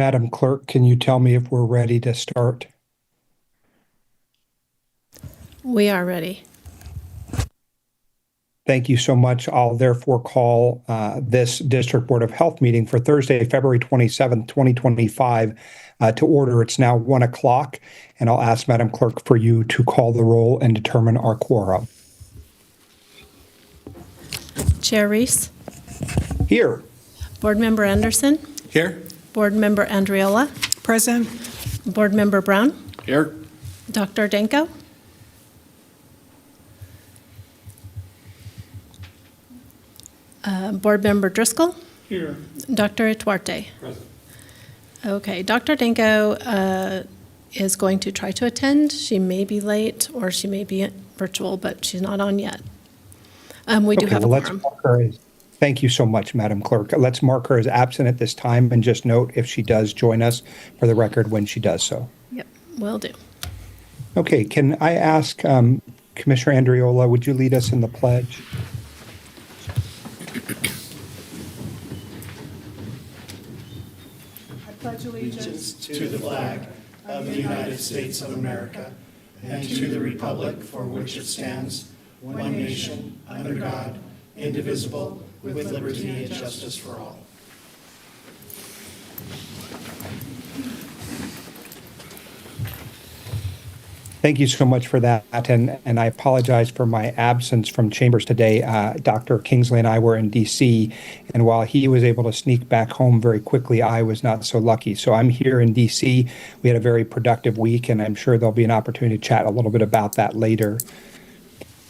Madam Clerk, can you tell me if we're ready to start? We are ready. Thank you so much. I'll therefore call this District Board of Health meeting for Thursday, February 27th, 2025 to order. It's now 1 o'clock, and I'll ask Madam Clerk for you to call the roll and determine our quorum. Chair Reese, Here. Board Member Anderson, Here. Board Member Andriola, Present. Board Member Brown, Here. Dr. Danko, Board Member Driscoll, Here. Dr. Ituarte. Present. Okay, Dr. Danko is going to try to attend. She may be late or she may be virtual, but she's not on yet. We do have a let's quorum. mark her as, thank you so much, Madam Clerk. Let's mark her as absent at this time and just note if she does join us for the record when she does so. Yep, will do. Okay, can I ask Commissioner Andriola, would you lead us in the pledge? I pledge allegiance to the flag of the United States of America and to the republic for which it stands, one nation, under God, indivisible, with liberty and justice for all. Thank you so much for that, and I apologize for my absence from Chambers today. Dr. Kingsley and I were in D.C., and while he was able to sneak back home very quickly, I was not so lucky. So I'm here in D.C. We had a very productive week, and I'm sure there'll be an opportunity to chat a little bit about that later.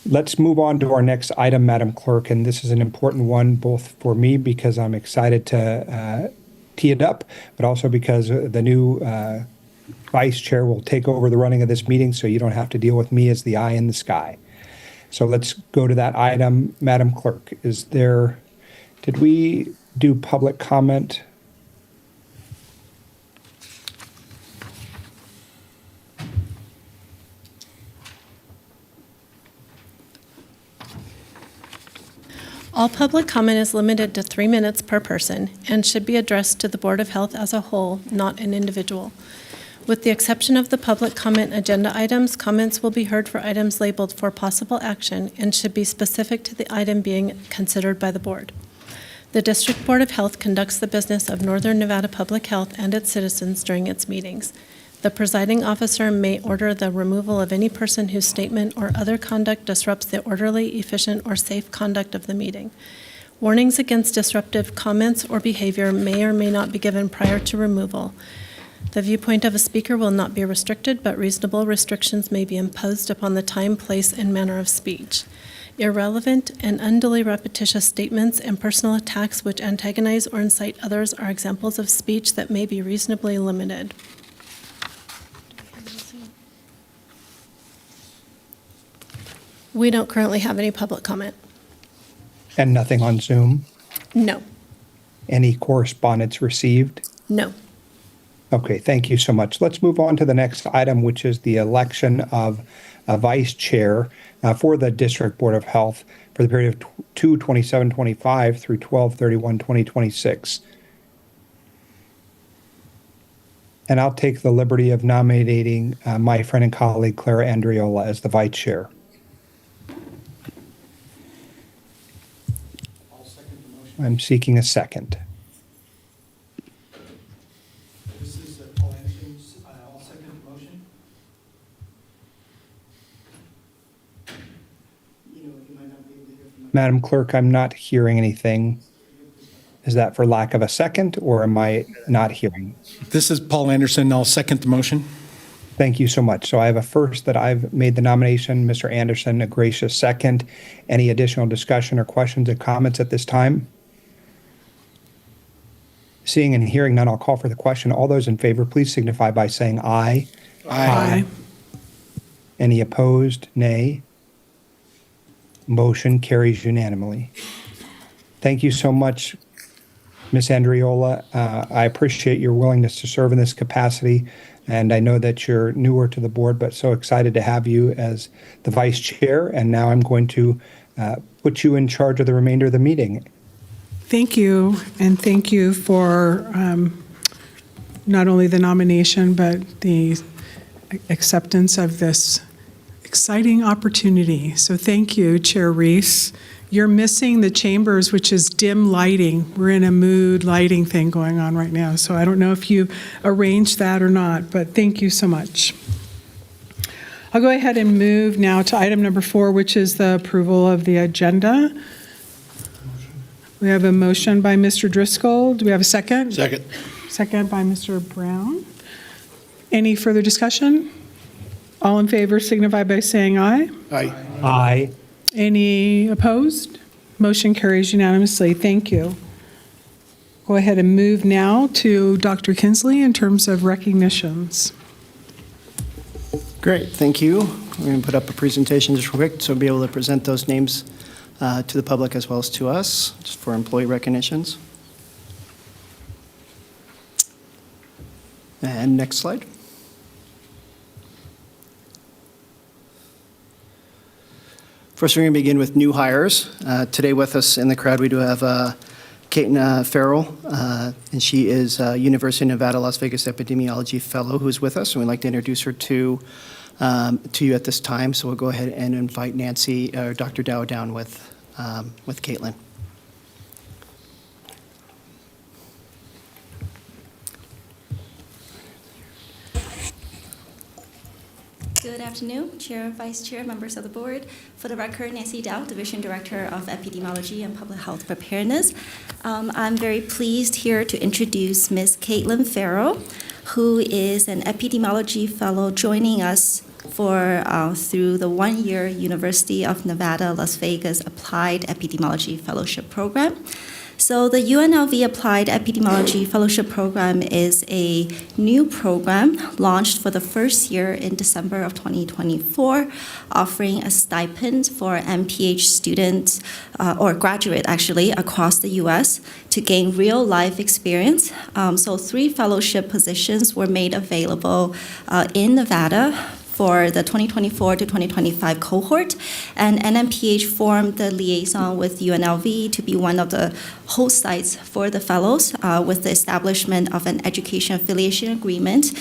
Let's move on to our next item, Madam Clerk, and this is an important one both for me because I'm excited to tee it up, but also because the new Vice Chair will take over the running of this meeting, so you don't have to deal with me as the eye in the sky. So let's go to that item. Madam Clerk, did we do public comment? All public comment is limited to 3 minutes per person and should be addressed to the Board of Health as a whole, not an individual. With the exception of the public comment agenda items, comments will be heard for items labeled for possible action and should be specific to the item being considered by the board. The District Board of Health conducts the business of Northern Nevada Public Health and its citizens during its meetings. The presiding officer may order the removal of any person whose statement or other conduct disrupts the orderly, efficient, or safe conduct of the meeting. Warnings against disruptive comments or behavior may or may not be given prior to removal. The viewpoint of a speaker will not be restricted, but reasonable restrictions may be imposed upon the time, place, and manner of speech. Irrelevant and unduly repetitious statements and personal attacks which antagonize or incite others are examples of speech that may be reasonably limited. We don't currently have any public comment. And nothing on Zoom? No. Any correspondence received? No. Okay, thank you so much. Let's move on to the next item, which is the election of a vice chair for the District Board of Health for the period of 2/27/25 through 12/31/2026. And I'll take the liberty of nominating my friend and colleague Clara Andriola as the vice chair. I'll second the motion. I'm seeking a second. This is Paul Anderson's, I'll second the motion. You might not be able to hear from my... Madam Clerk, I'm not hearing anything. Is that for lack of a second, or am I not hearing? This is Paul Anderson. I'll second the motion. Thank you so much. So I have a first that I've made the nomination, Mr. Anderson, a gracious second. Any additional discussion or questions or comments at this time? Seeing and hearing none, I'll call for the question. All those in favor, please signify by saying aye. Aye. Any opposed? Nay. Motion carries unanimously. Thank you so much, Ms. Andriola. I appreciate your willingness to serve in this capacity, and I know that you're newer to the board, but so excited to have you as the vice chair. And now I'm going to put you in charge of the remainder of the meeting. Thank you, and thank you for not only the nomination, but the acceptance of this exciting opportunity. So thank you, Chair Reese. You're missing the chambers, which is dim lighting. We're in a mood lighting thing going on right now, so I don't know if you arranged that or not, but thank you so much. I'll go ahead and move now to item number 4, which is the approval of the agenda. We have a motion by Mr. Driscoll. Do we have a second? Second. Second by Mr. Brown. Any further discussion? All in favor signify by saying aye. Aye. Aye. Any opposed? Motion carries unanimously. Thank you. Go ahead and move now to Dr. Kinsley in terms of recognitions. Great, thank you. We're going to put up a presentation just real quick, so we'll be able to present those names to the public as well as to us, just for employee recognitions. And next slide. First, we're going to begin with new hires. Today with us in the crowd, we do have Caitlin Farrell, and she is a University of Nevada, Las Vegas Epidemiology Fellow who's with us, and we'd like to introduce her to you at this time. So we'll go ahead and invite Nancy or Dr. Dow down with Caitlin. Good afternoon, Chair, Vice Chair, members of the board. For the record, Nancy Dow, Division Director of Epidemiology and Public Health Preparedness. I'm very pleased here to introduce Ms. Caitlin Farrell, who is an epidemiology fellow joining us through the one-year University of Nevada, Las Vegas Applied Epidemiology Fellowship Program. So the UNLV Applied Epidemiology Fellowship Program is a new program launched for the first year in December of 2024, offering a stipend for MPH students, or graduate actually, across the U.S. to gain real-life experience. So 3 fellowship positions were made available in Nevada for the 2024 to 2025 cohort, and NMPH formed the liaison with UNLV to be one of the host sites for the fellows with the establishment of an education affiliation agreement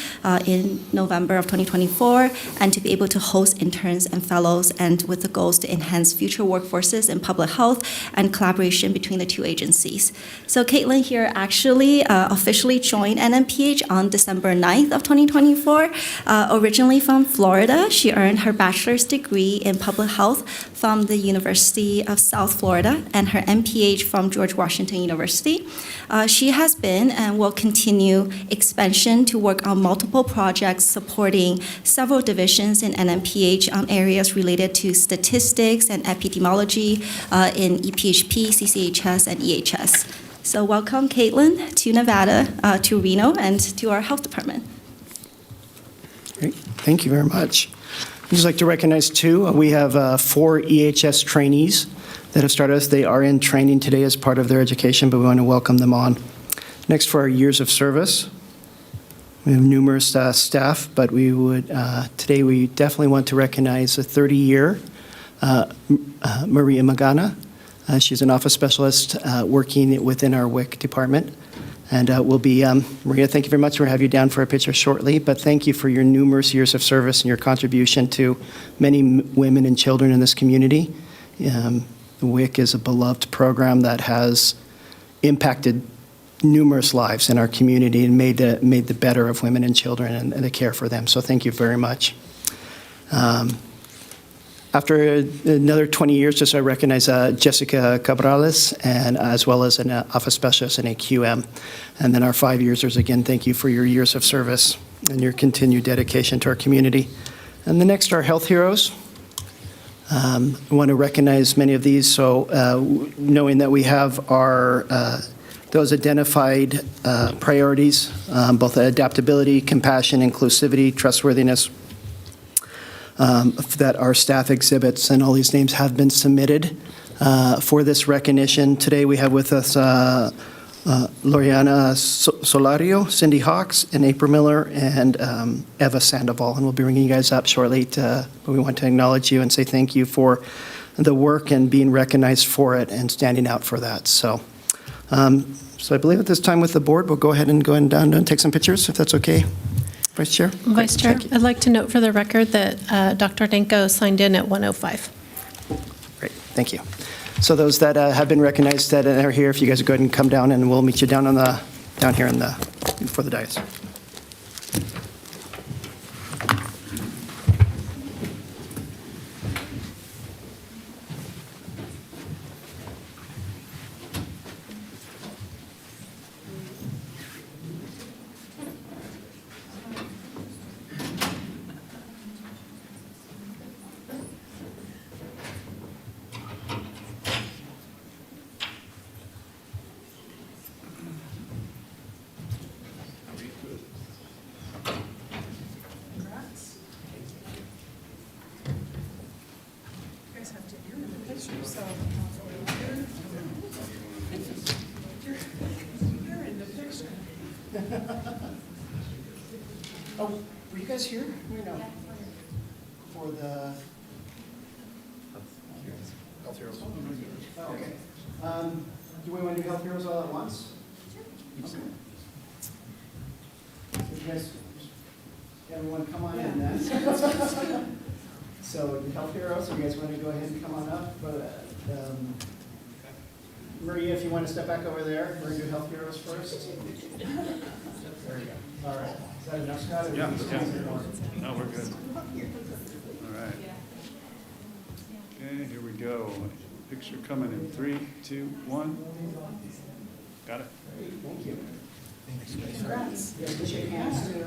in November of 2024, and to be able to host interns and fellows, and with the goals to enhance future workforces in public health and collaboration between the 2 agencies. So Caitlin here actually officially joined NMPH on December 9th of 2024, originally from Florida. She earned her bachelor's degree in public health from the University of South Florida and her MPH from George Washington University. She has been and will continue expansion to work on multiple projects supporting several divisions in NMPH on areas related to statistics and epidemiology in EPHP, CCHS, and EHS. So welcome, Caitlin, to Nevada, to Reno, and to our health department. Great, thank you very much. I'd just like to recognize, too, we have 4 EHS trainees that have started us. They are in training today as part of their education, but we want to welcome them on. Next, for our years of service, we have numerous staff, but we would today we definitely want to recognize a 30-year Maria Magana. She's an office specialist working within our WIC department. And we'll be, Maria, thank you very much. We'll have you down for a picture shortly, but thank you for your numerous years of service and your contribution to many women and children in this community. The WIC is a beloved program that has impacted numerous lives in our community and made the better of women and children and the care for them. So thank you very much. After another 20 years, just I recognize Jessica Cabrales, and as well as an office specialist in AQM. And then our 5 years, again, thank you for your years of service and your continued dedication to our community. And the next are health heroes. I want to recognize many of these. So knowing that we have our those identified priorities, both adaptability, compassion, inclusivity, trustworthiness, that our staff exhibits, and all these names have been submitted for this recognition. Today we have with us Loriana Solario, Cindy Hawks, and April Miller, and Eva Sandoval. And we'll be bringing you guys up shortly. But we want to acknowledge you and say thank you for the work and being recognized for it and standing out for that. So So I believe at this time with the board, we'll go ahead and down and take some pictures, if that's okay. Vice Chair? Vice Chair, Thank you. I'd like to note for the record that Dr. Danko signed in at 1:05. Great, thank you. So those that have been recognized that are here, if you guys would go ahead and come down, and we'll meet you down here before the dais. Oh, were you guys here? No. For the Health Heroes. Oh, okay. Do we want to do Health Heroes all at once? Sure. Okay. So you guys, everyone come on in then. So the Health Heroes, you guys want to go ahead and come on up? Maria, if you want to step back over there, we're going to do Health Heroes first. There we go. All right. Is that enough, Scott? Or Yeah. do you need some more? No, we're good. All right. Okay, here we go. Picture coming in 3, 2, 1. Got it? Thank you. Congrats. Yeah, we shake hands too.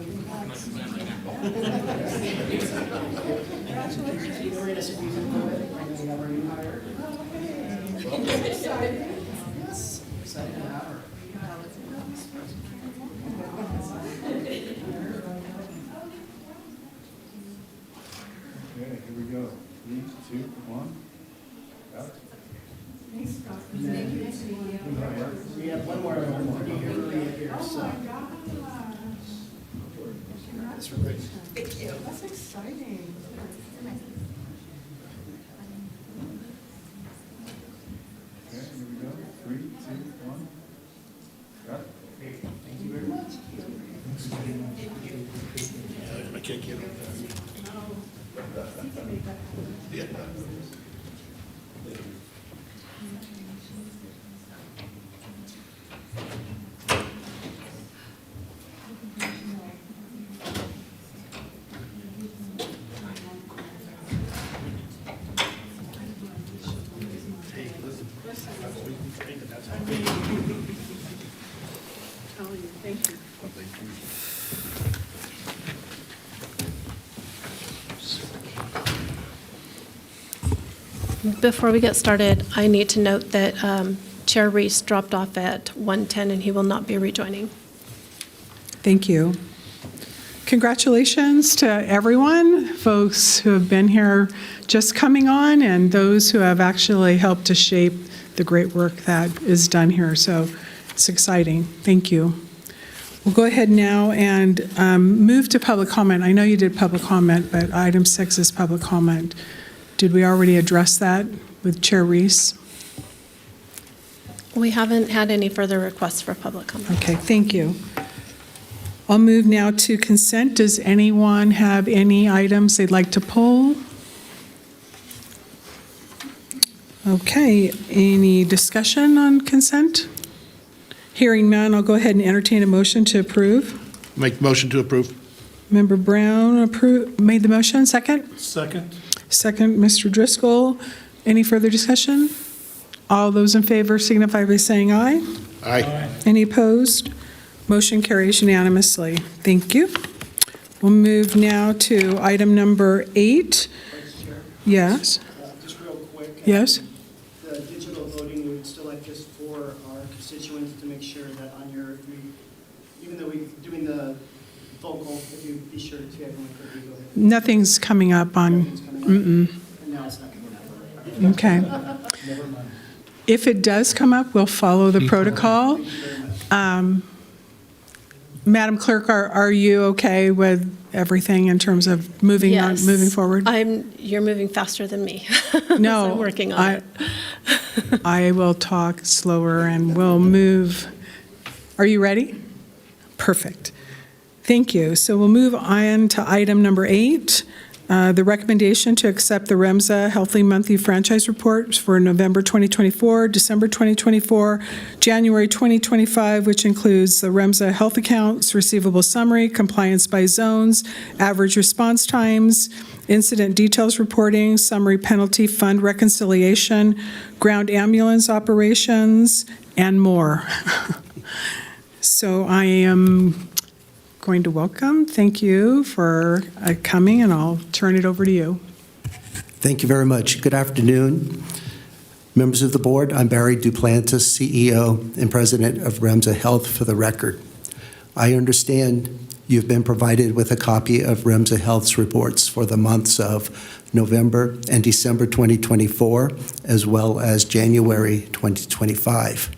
Congratulations. We're going to see if we can do it. I know we have our new hire. Yes. Excited to have her. Okay, here we go. 3, 2, 1. Got it? We have one more. Maria here, so. Thank you. That's exciting. Okay, here we go. 3, 2, 1. Got it? Thank you very much. I can't get it. Thank you. Before we get started, I need to note that Chair Reese dropped off at 1:10 and he will not be rejoining. Thank you. Congratulations to everyone, folks who have been here just coming on and those who have actually helped to shape the great work that is done here. So it's exciting. Thank you. We'll go ahead now and move to public comment. I know you did public comment, but item 6 is public comment. Did we already address that with Chair Reese? We haven't had any further requests for public comment. Okay, thank you. I'll move now to consent. Does anyone have any items they'd like to pull? Okay, any discussion on consent? Hearing none, I'll go ahead and entertain a motion to approve. Make motion to approve. Member Brown made the motion, second? Second. Second, Mr. Driscoll. Any further discussion? All those in favor signify by saying aye. Aye. Any opposed? Motion carries unanimously. Thank you. We'll move now to item number 8. Vice Chair, Yes? just real quick. Yes? The digital voting, we would still like just for our constituents to make sure that on your, even though we're doing the vocal, if you be sure to everyone quickly go ahead. Nothing's coming up on, Nothing's coming up. mm-mm. And now it's not coming up. Okay. Never mind. If it does come up, we'll follow the protocol. Thank you very much. Madam Clerk, are you okay with everything in terms of moving on, Yes. moving forward? You're moving faster than me. No. I'm working on it. I will talk slower and we'll move. Are you ready? Perfect. Thank you. So we'll move on to item number 8, the recommendation to accept the REMSA Healthy Monthly Franchise Report for November 2024, December 2024, January 2025, which includes the REMSA health accounts, receivable summary, compliance by zones, average response times, incident details reporting, summary penalty fund reconciliation, ground ambulance operations, and more. So I am going to thank you for coming, and I'll turn it over to you. Thank you very much. Good afternoon, members of the board. I'm Barry Duplantis, CEO and President of REMSA Health for the record. I understand you've been provided with a copy of REMSA Health's reports for the months of November and December 2024, as well as January 2025.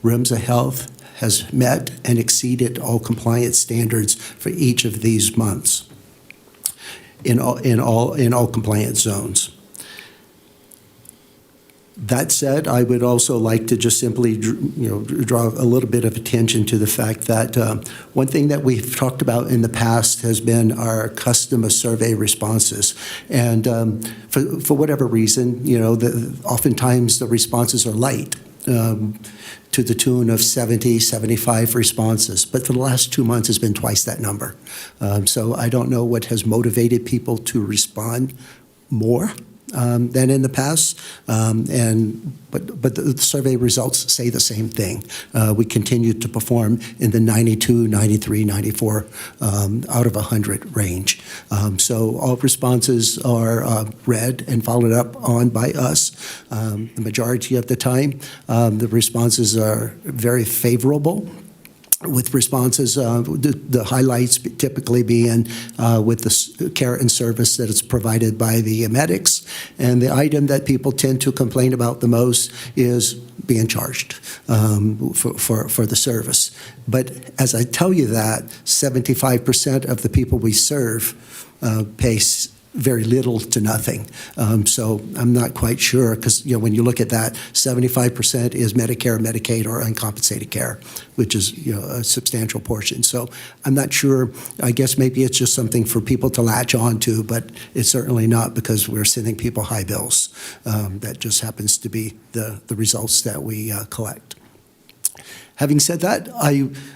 REMSA Health has met and exceeded all compliance standards for each of these months in all compliance zones. That said, I would also like to just simply draw a little bit of attention to the fact that one thing that we've talked about in the past has been our customer survey responses. And for whatever reason, oftentimes the responses are light. To the tune of 70, 75 responses. But for the last 2 months, it's been twice that number. So I don't know what has motivated people to respond more than in the past. But the survey results say the same thing. We continue to perform in the 92, 93, 94 out of 100 range. So all responses are read and followed up on by us. The majority of the time, the responses are very favorable. With responses, the highlights typically being with the care and service that is provided by the medics. And the item that people tend to complain about the most is being charged for the service. But as I tell you that, 75% of the people we serve pay very little to nothing. So I'm not quite sure, because when you look at that, 75% is Medicare, Medicaid, or uncompensated care, which is a substantial portion. So I'm not sure. I guess maybe it's just something for people to latch on to, but it's certainly not, because we're sending people high bills. That just happens to be the results that we collect. Having said that,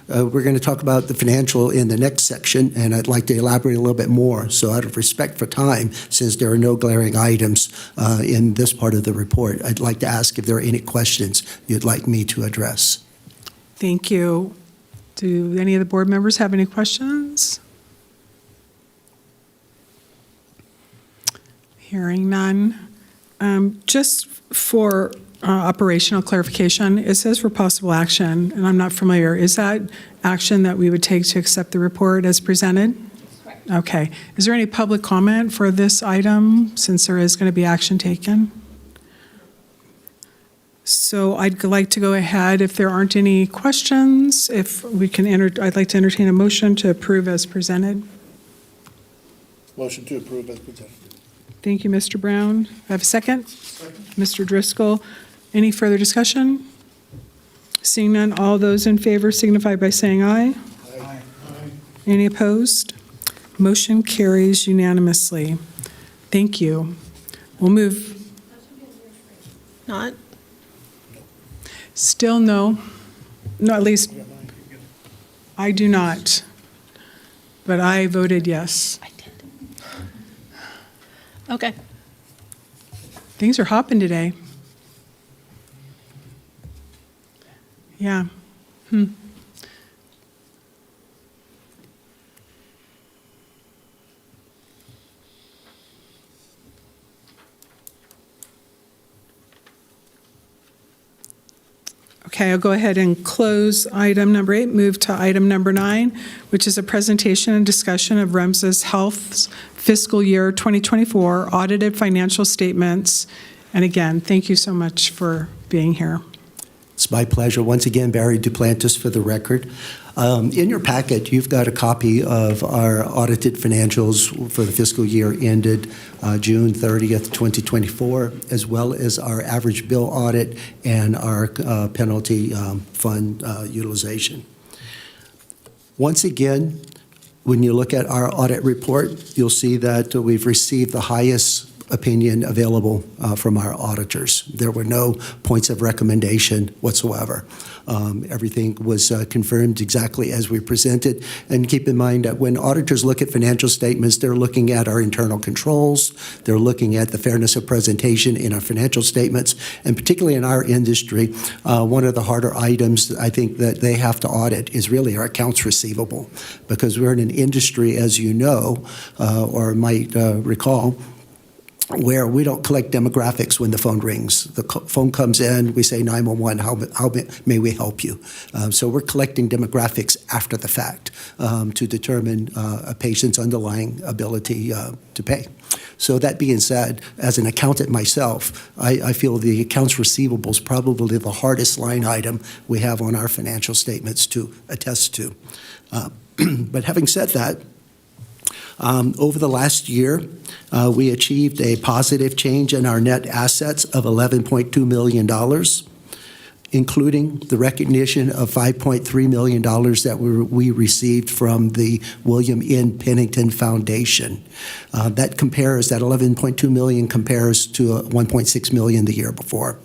we're going to talk about the financial in the next section, and I'd like to elaborate a little bit more. So out of respect for time, since there are no glaring items in this part of the report, I'd like to ask if there are any questions you'd like me to address. Thank you. Do any of the board members have any questions? Hearing none. Just for operational clarification, it says for possible action, and I'm not familiar. Is that action that we would take to accept the report as presented? Correct. Okay. Is there any public comment for this item, since there is going to be action taken? So I'd like to go ahead, if there aren't any questions, if we can I'd like to entertain a motion to approve as presented. Motion to approve as presented. Thank you, Mr. Brown. I have a second? Second. Mr. Driscoll. Any further discussion? Seeing none, all those in favor signify by saying aye. Aye. Any opposed? Motion carries unanimously. Thank you. We'll move. Not? Still no. No, at least I do not. But I voted yes. I did. Okay. Things are hopping today. Yeah. Okay, I'll go ahead and close item number 8, move to item number 9, which is a presentation and discussion of REMSA Health's fiscal year 2024 audited financial statements. And again, thank you so much for being here. It's my pleasure. Once again, Barry Duplantis for the record. In your packet, you've got a copy of our audited financials for the fiscal year ended June 30th, 2024, as well as our average bill audit and our penalty fund utilization. Once again, when you look at our audit report, you'll see that we've received the highest opinion available from our auditors. There were no points of recommendation whatsoever. Everything was confirmed exactly as we presented. And keep in mind that when auditors look at financial statements, they're looking at our internal controls, they're looking at the fairness of presentation in our financial statements, and particularly in our industry, one of the harder items I think that they have to audit is really our accounts receivable, because we're in an industry, as you know, or might recall, where we don't collect demographics when the phone rings. The phone comes in, we say 911, how may we help you? So we're collecting demographics after the fact to determine a patient's underlying ability to pay. So that being said, as an accountant myself, I feel the accounts receivable is probably the hardest line item we have on our financial statements to attest to. But having said that, over the last year, we achieved a positive change in our net assets of $11.2 million, including the recognition of $5.3 million that we received from the William N. Pennington Foundation. That $11.2 million compares to $1.6 million the year before.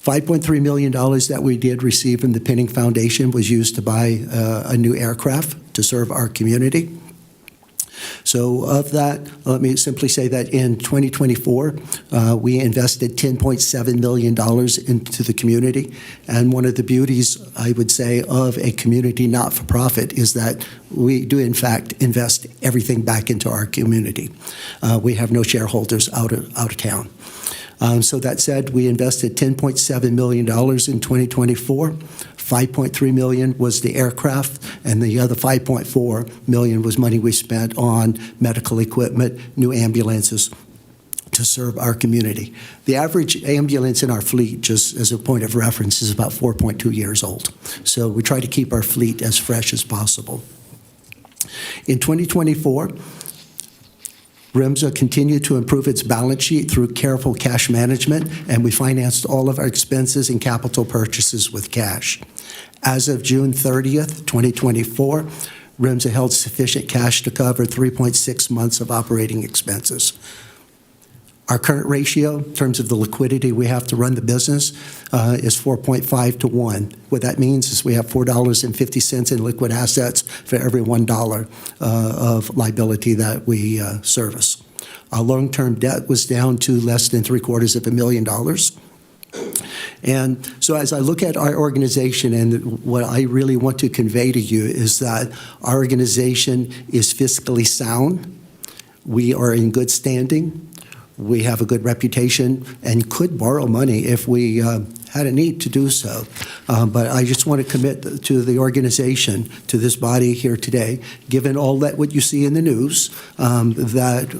$5.3 million that we did receive from the Pennington Foundation was used to buy a new aircraft to serve our community. So of that, let me simply say that in 2024, we invested $10.7 million into the community. And one of the beauties, I would say, of a community not-for-profit is that we do, in fact, invest everything back into our community. We have no shareholders out of town. So that said, we invested $10.7 million in 2024. $5.3 million was the aircraft, and the other $5.4 million was money we spent on medical equipment, new ambulances to serve our community. The average ambulance in our fleet, just as a point of reference, is about 4.2 years old. So we try to keep our fleet as fresh as possible. In 2024, RIMSA continued to improve its balance sheet through careful cash management, and we financed all of our expenses and capital purchases with cash. As of June 30th, 2024, RIMSA held sufficient cash to cover 3.6 months of operating expenses. Our current ratio, in terms of the liquidity we have to run the business, is 4.5 to 1. What that means is we have $4.50 in liquid assets for every $1 of liability that we service. Our long-term debt was down to less than $750,000. And so as I look at our organization, and what I really want to convey to you is that our organization is fiscally sound. We are in good standing. We have a good reputation and could borrow money if we had a need to do so. But I just want to commit to the organization, to this body here today, given all that what you see in the news, that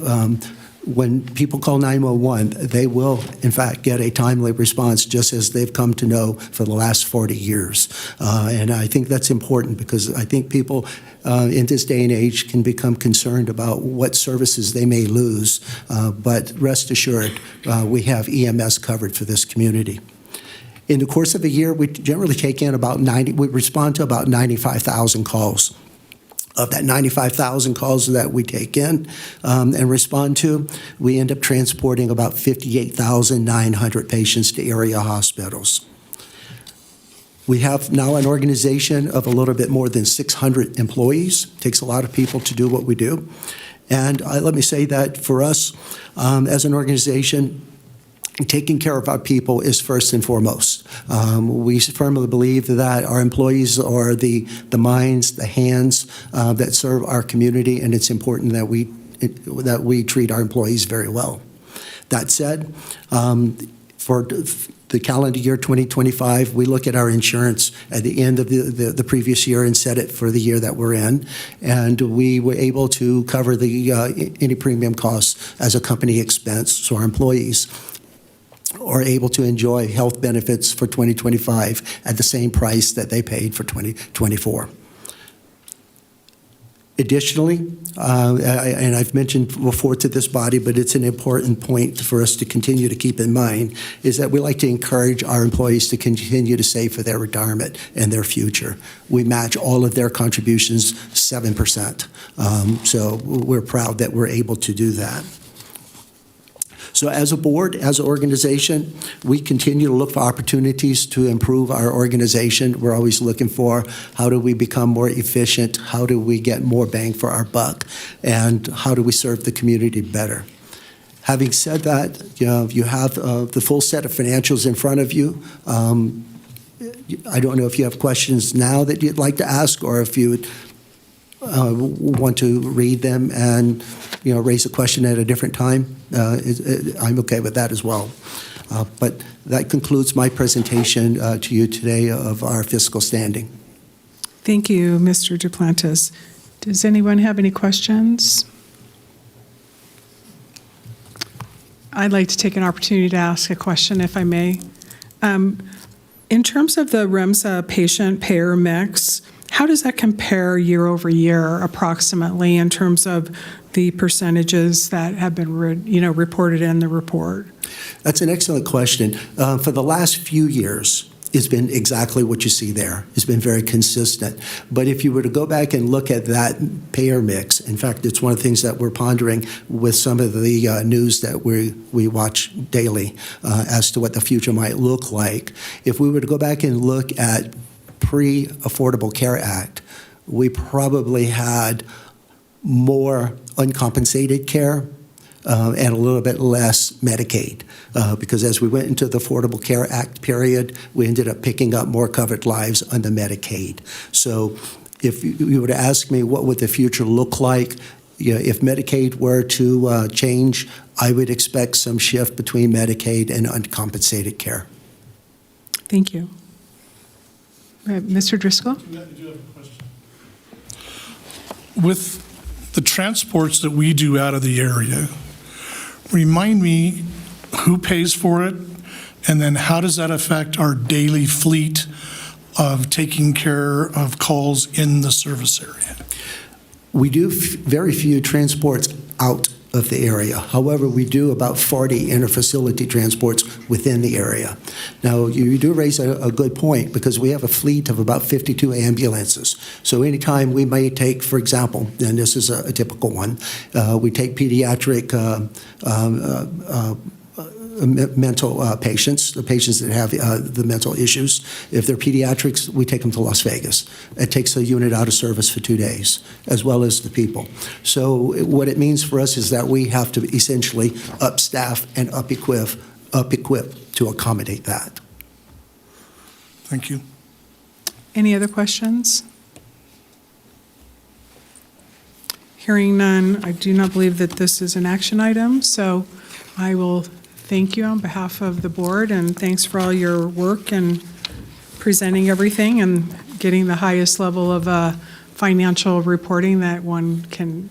when people call 911, they will, in fact, get a timely response, just as they've come to know for the last 40 years. And I think that's important because I think people in this day and age can become concerned about what services they may lose. But rest assured, we have EMS covered for this community. In the course of a year, we generally take in we respond to about 95,000 calls. Of that 95,000 calls that we take in and respond to, we end up transporting about 58,900 patients to area hospitals. We have now an organization of a little bit more than 600 employees. It takes a lot of people to do what we do. And let me say that for us, as an organization, taking care of our people is first and foremost. We firmly believe that our employees are the minds, the hands that serve our community, and it's important that we treat our employees very well. That said, for the calendar year 2025, we look at our insurance at the end of the previous year and set it for the year that we're in, and we were able to cover any premium costs as a company expense, so our employees are able to enjoy health benefits for 2025 at the same price that they paid for 2024. Additionally, and I've mentioned before to this body, but it's an important point for us to continue to keep in mind, is that we like to encourage our employees to continue to save for their retirement and their future. We match all of their contributions 7%. So we're proud that we're able to do that. So as a board, as an organization, we continue to look for opportunities to improve our organization. We're always looking for how do we become more efficient, how do we get more bang for our buck, and how do we serve the community better. Having said that, you have the full set of financials in front of you. I don't know if you have questions now that you'd like to ask, or if you would want to read them and raise a question at a different time. I'm okay with that as well. But that concludes my presentation to you today of our fiscal standing. Thank you, Mr. Duplantis. Does anyone have any questions? I'd like to take an opportunity to ask a question, if I may. In terms of the REMSA patient-payer mix, how does that compare year over year, approximately, in terms of the percentages that have been reported in the report? That's an excellent question. For the last few years, it's been exactly what you see there. It's been very consistent. But if you were to go back and look at that payer mix, in fact, it's one of the things that we're pondering with some of the news that we watch daily as to what the future might look like. If we were to go back and look at pre-Affordable Care Act, we probably had more uncompensated care and a little bit less Medicaid, because as we went into the Affordable Care Act period, we ended up picking up more covered lives under Medicaid. So if you were to ask me what would the future look like, if Medicaid were to change, I would expect some shift between Medicaid and uncompensated care. Thank you. Mr. Driscoll? I do have a question. With the transports that we do out of the area, remind me who pays for it, and then how does that affect our daily fleet of taking care of calls in the service area? We do very few transports out of the area. However, we do about 40 interfacility transports within the area. Now, you do raise a good point, because we have a fleet of about 52 ambulances. So anytime we may take, for example, and this is a typical one, we take pediatric mental patients, the patients that have the mental issues. If they're pediatrics, we take them to Las Vegas. It takes a unit out of service for 2 days, as well as the people. So what it means for us is that we have to essentially upstaff and up-equip to accommodate that. Thank you. Any other questions? Hearing none, I do not believe that this is an action item, so I will thank you on behalf of the board, and thanks for all your work and presenting everything and getting the highest level of financial reporting that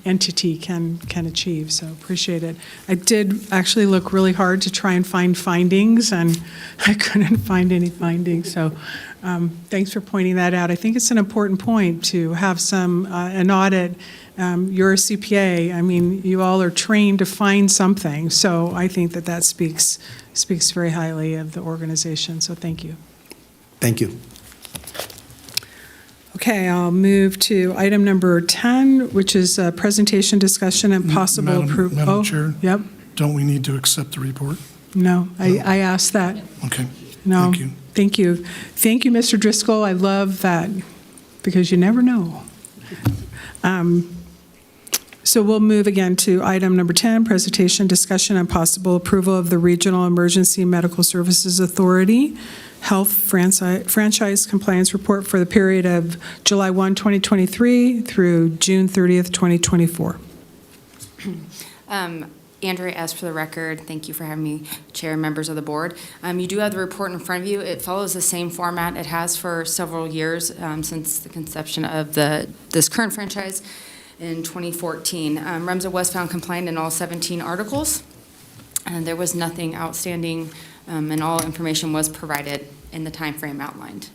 entity can achieve. So appreciate it. I did actually look really hard to try and find findings, and I couldn't find any findings. So thanks for pointing that out. I think it's an important point to have an audit. You're a CPA. I mean, you all are trained to find something. So I think that speaks very highly of the organization. So thank you. Thank you. Okay, I'll move to item number 10, which is a presentation, discussion, and possible approval. Madam Chair? Yep. Don't we need to accept the report? No, I asked that. Okay. No. Thank you. Thank you. Thank you, Mr. Driscoll. I love that, because you never know. So we'll move again to item number 10, presentation, discussion, and possible approval of the Regional Emergency Medical Services Authority Health Franchise Compliance Report for the period of July 1, 2023 through June 30th, 2024. Andrea S. for the record. Thank you for having me, Chair and members of the board. You do have the report in front of you. It follows the same format it has for several years since the conception of this current franchise in 2014. REMSA was found compliant in all 17 articles, and there was nothing outstanding and all information was provided in the timeframe outlined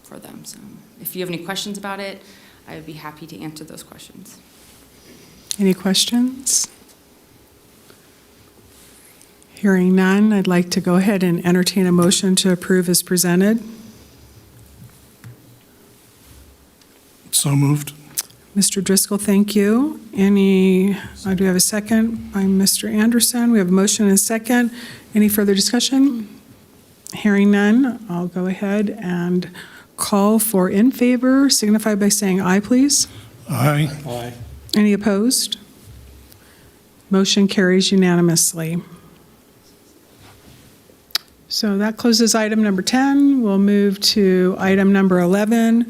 for them. So if you have any questions about it, I would be happy to answer those questions. Any questions? Hearing none, I'd like to go ahead and entertain a motion to approve as presented. So moved. Mr. Driscoll, thank you. Do we have a second by Mr. Anderson? We have a motion and a second. Any further discussion? Hearing none, I'll go ahead and call for in favor. Signify by saying aye, please. Aye. Aye. Any opposed? Motion carries unanimously. So that closes item number 10. We'll move to item number 11,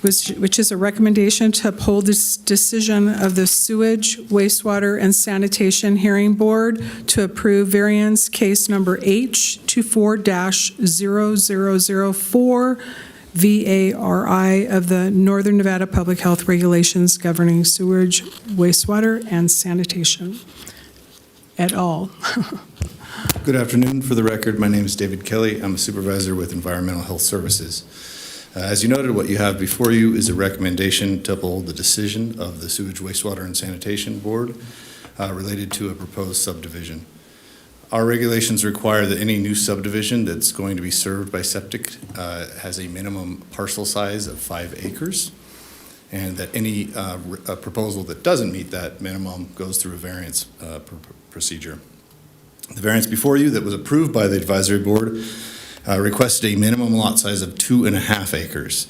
which is a recommendation to uphold this decision of the Sewage, Wastewater, and Sanitation Hearing Board to approve variance case number H24-0004 VARI of the Northern Nevada Public Health Regulations governing sewage, wastewater, and sanitation et al. Good afternoon. For the record, my name is David Kelly. I'm a supervisor with Environmental Health Services. As you noted, what you have before you is a recommendation to uphold the decision of the Sewage, Wastewater, and Sanitation Board related to a proposed subdivision. Our regulations require that any new subdivision that's going to be served by septic has a minimum parcel size of 5 acres, and that any proposal that doesn't meet that minimum goes through a variance procedure. The variance before you that was approved by the advisory board requested a minimum lot size of 2.5 acres.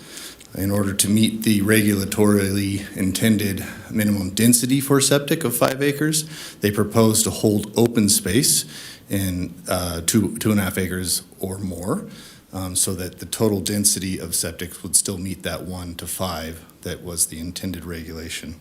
In order to meet the regulatorily intended minimum density for septic of 5 acres, they proposed to hold open space in 2.5 acres or more, so that the total density of septic would still meet that 1 to 5 that was the intended regulation.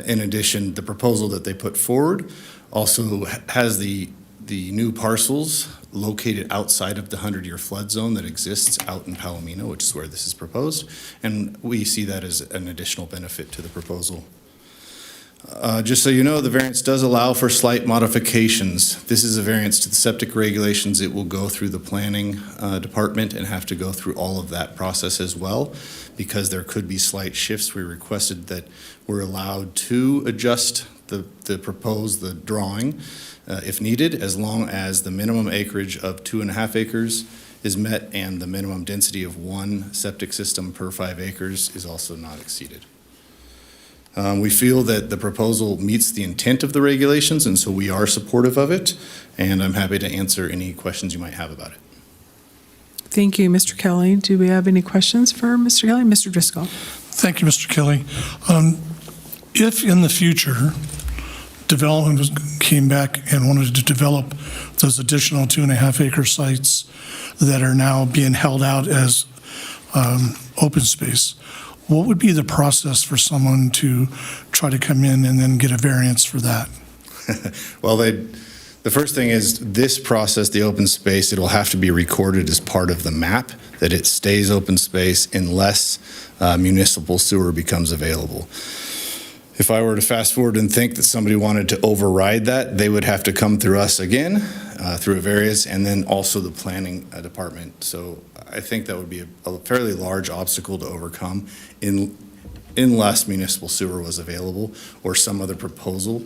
In addition, the proposal that they put forward also has the new parcels located outside of the 100-year flood zone that exists out in Palomino, which is where this is proposed, and we see that as an additional benefit to the proposal. Just so you know, the variance does allow for slight modifications. This is a variance to the septic regulations. It will go through the planning department and have to go through all of that process as well, because there could be slight shifts. We requested that we're allowed to adjust the drawing if needed, as long as the minimum acreage of 2.5 acres is met and the minimum density of 1 septic system per 5 acres is also not exceeded. We feel that the proposal meets the intent of the regulations, and so we are supportive of it, and I'm happy to answer any questions you might have about it. Thank you, Mr. Kelly. Do we have any questions for Mr. Kelly? Mr. Driscoll. Thank you, Mr. Kelly. If in the future development came back and wanted to develop those additional 2.5 acre sites that are now being held out as open space, what would be the process for someone to try to come in and then get a variance for that? Well, the first thing is this process, the open space, it will have to be recorded as part of the map that it stays open space unless municipal sewer becomes available. If I were to fast forward and think that somebody wanted to override that, they would have to come through us again, through a variance, and then also the planning department. So I think that would be a fairly large obstacle to overcome unless municipal sewer was available or some other proposal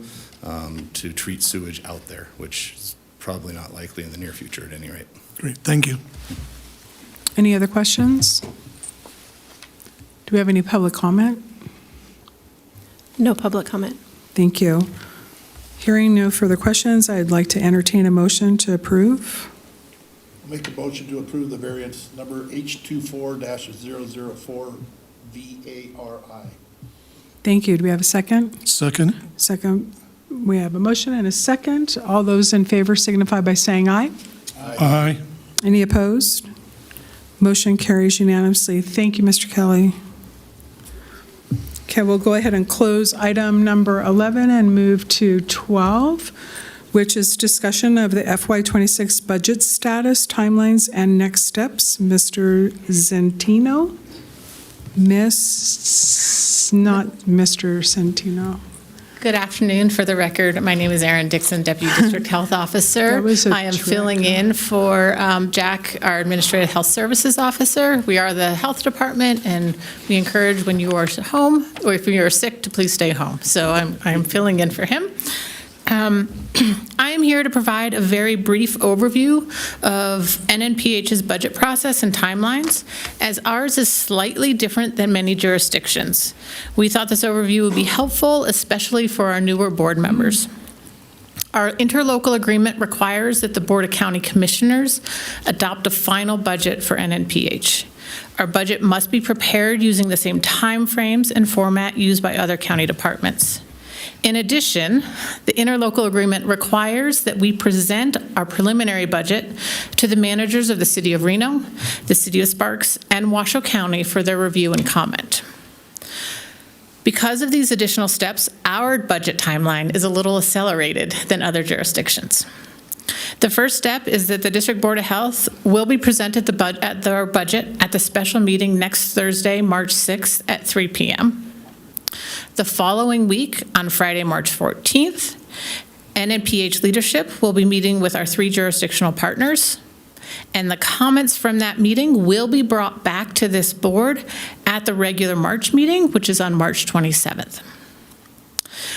to treat sewage out there, which is probably not likely in the near future at any rate. Great, thank you. Any other questions? Do we have any public comment? No public comment. Thank you. Hearing no further questions, I'd like to entertain a motion to approve. Make a motion to approve the variance number H24-004 VARI. Thank you. Do we have a second? Second. Second. We have a motion and a second. All those in favor signify by saying aye. Aye. Any opposed? Motion carries unanimously. Thank you, Mr. Kelly. Okay, we'll go ahead and close item number 11 and move to 12, which is discussion of the FY26 budget status, timelines, and next steps. Mr. Zentino? Not Mr. Centino. Good afternoon. For the record, my name is Erin Dixon, Deputy District Health Officer. I am filling in for Jack, our Administrative Health Services Officer. We are the health department, and we encourage when you are home, or if you are sick, to please stay home. So I'm filling in for him. I am here to provide a very brief overview of NNPH's budget process and timelines, as ours is slightly different than many jurisdictions. We thought this overview would be helpful, especially for our newer board members. Our interlocal agreement requires that the Board of County Commissioners adopt a final budget for NNPH. Our budget must be prepared using the same timeframes and format used by other county departments. In addition, the interlocal agreement requires that we present our preliminary budget to the managers of the City of Reno, the City of Sparks, and Washoe County for their review and comment. Because of these additional steps, our budget timeline is a little accelerated than other jurisdictions. The first step is that the District Board of Health will be presented their budget at the special meeting next Thursday, March 6th at 3 p.m. The following week, on Friday, March 14th, NNPH leadership will be meeting with our 3 jurisdictional partners, and the comments from that meeting will be brought back to this board at the regular March meeting, which is on March 27th.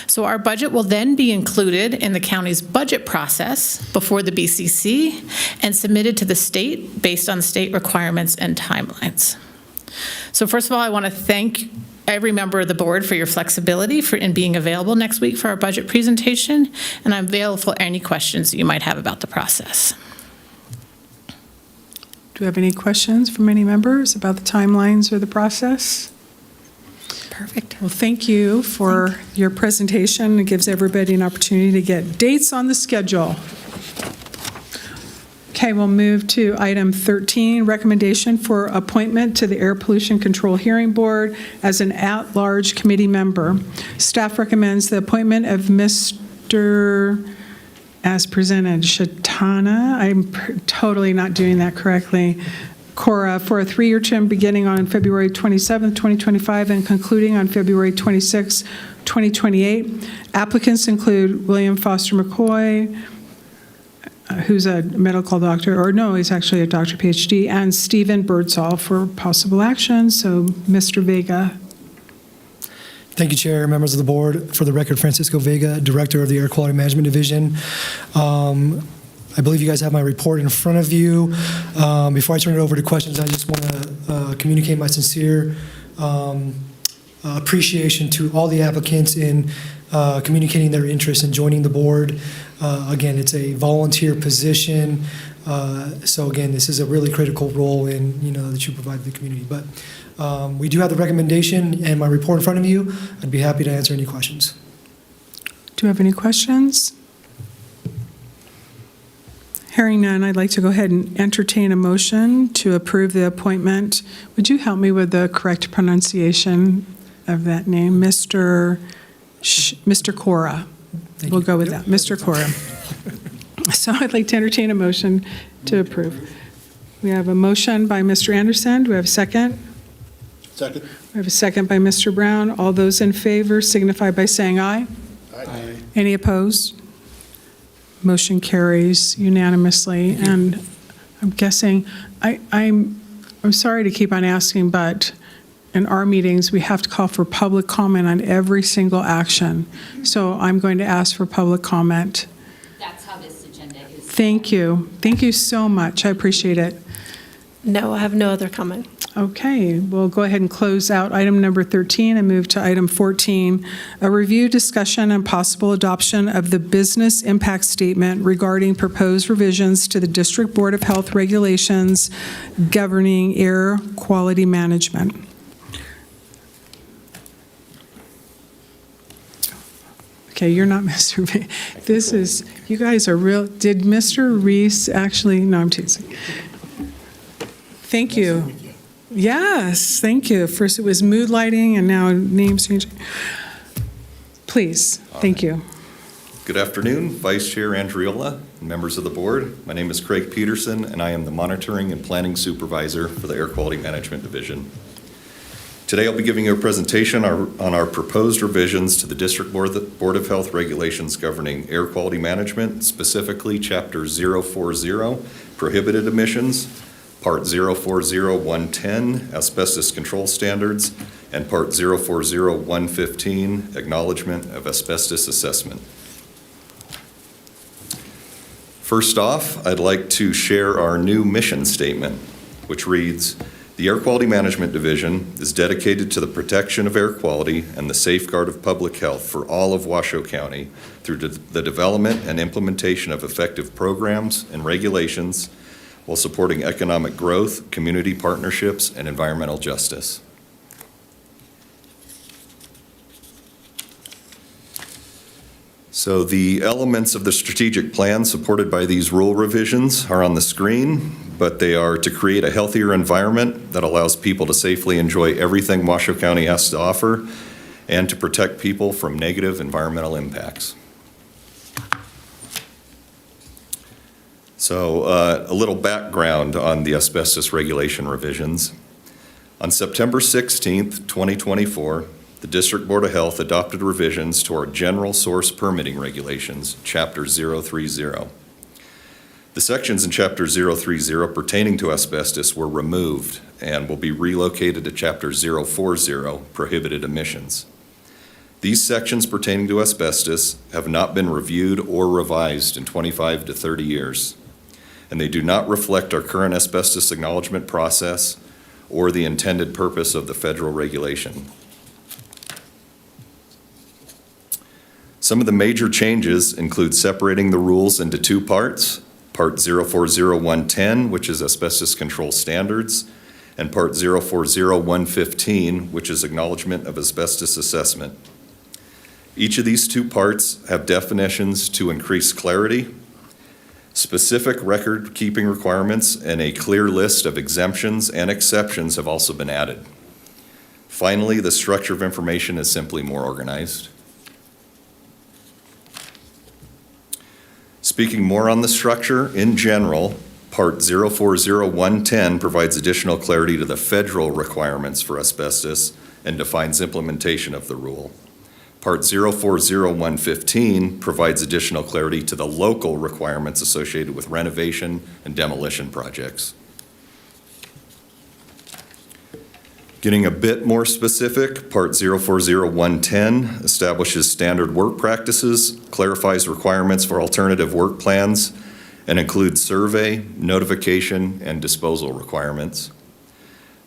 So our budget will then be included in the county's budget process before the BCC and submitted to the state based on state requirements and timelines. So first of all, I want to thank every member of the board for your flexibility in being available next week for our budget presentation, and I'm available for any questions that you might have about the process. Do we have any questions from any members about the timelines or the process? Perfect. Well, thank you for your presentation. It gives everybody an opportunity to get dates on the schedule. Okay, we'll move to item 13, recommendation for appointment to the Air Pollution Control Hearing Board as an at-large committee member. Staff recommends the appointment of Mr., as presented, Shatana, I'm totally not doing that correctly, Cora, for a 3-year term beginning on February 27, 2025 and concluding on February 26, 2028. Applicants include William Foster McCoy, who's a medical doctor, or no, he's actually a doctor, PhD, and Stephen Birdsall for possible action. So, Mr. Vega. Thank you, Chair, members of the board. For the record, Francisco Vega, Director of the Air Quality Management Division. I believe you guys have my report in front of you. Before I turn it over to questions, I just want to communicate my sincere appreciation to all the applicants in communicating their interest in joining the board. Again, it's a volunteer position, so again, this is a really critical role in that you provide to the community. But we do have the recommendation and my report in front of you. I'd be happy to answer any questions. Do you have any questions? Hearing none, I'd like to go ahead and entertain a motion to approve the appointment. Would you help me with the correct pronunciation of that name? Mr. Cora. We'll go with that. Mr. Cora. So I'd like to entertain a motion to approve. We have a motion by Mr. Anderson. Do we have a second? Second. We have a second by Mr. Brown. All those in favor signify by saying aye. Aye. Any opposed? Motion carries unanimously. And I'm guessing, I'm sorry to keep on asking, but in our meetings, we have to call for public comment on every single action. So I'm going to ask for public comment. That's how this agenda is. Thank you. Thank you so much. I appreciate it. No, I have no other comment. Okay, we'll go ahead and close out item number 13 and move to item 14, a review, discussion, and possible adoption of the business impact statement regarding proposed revisions to the District Board of Health regulations governing air quality management. Okay, you're not Mr. B. This is, you guys are real. Did Mr. Reese actually, no, I'm teasing. Thank you. Yes, thank you. First it was mood lighting and now names changing. Please, thank you. Good afternoon, Vice Chair Andriola and members of the board. My name is Craig Peterson and I am the Monitoring and Planning Supervisor for the Air Quality Management Division. Today, I'll be giving you a presentation on our proposed revisions to the District Board of Health regulations governing air quality management, specifically Chapter 040, prohibited emissions, Part 040110, asbestos control standards, and Part 040115, acknowledgement of asbestos assessment. First off, I'd like to share our new mission statement, which reads, "The Air Quality Management Division is dedicated to the protection of air quality and the safeguard of public health for all of Washoe County through the development and implementation of effective programs and regulations while supporting economic growth, community partnerships, and environmental justice." So the elements of the strategic plan supported by these rule revisions are on the screen, but they are to create a healthier environment that allows people to safely enjoy everything Washoe County has to offer and to protect people from negative environmental impacts. So a little background on the asbestos regulation revisions. On September 16th, 2024, the District Board of Health adopted revisions to our General Source Permitting Regulations, Chapter 030. The sections in Chapter 030 pertaining to asbestos were removed and will be relocated to Chapter 040, prohibited emissions. These sections pertaining to asbestos have not been reviewed or revised in 25 to 30 years, and they do not reflect our current asbestos acknowledgement process or the intended purpose of the federal regulation. Some of the major changes include separating the rules into two parts, Part 040110, which is asbestos control standards, and Part 040115, which is acknowledgement of asbestos assessment. Each of these two parts have definitions to increase clarity, specific record-keeping requirements, and a clear list of exemptions and exceptions have also been added. Finally, the structure of information is simply more organized. Speaking more on the structure, in general, Part 040110 provides additional clarity to the federal requirements for asbestos and defines implementation of the rule. Part 040115 provides additional clarity to the local requirements associated with renovation and demolition projects. Getting a bit more specific, Part 040110 establishes standard work practices, clarifies requirements for alternative work plans, and includes survey, notification, and disposal requirements.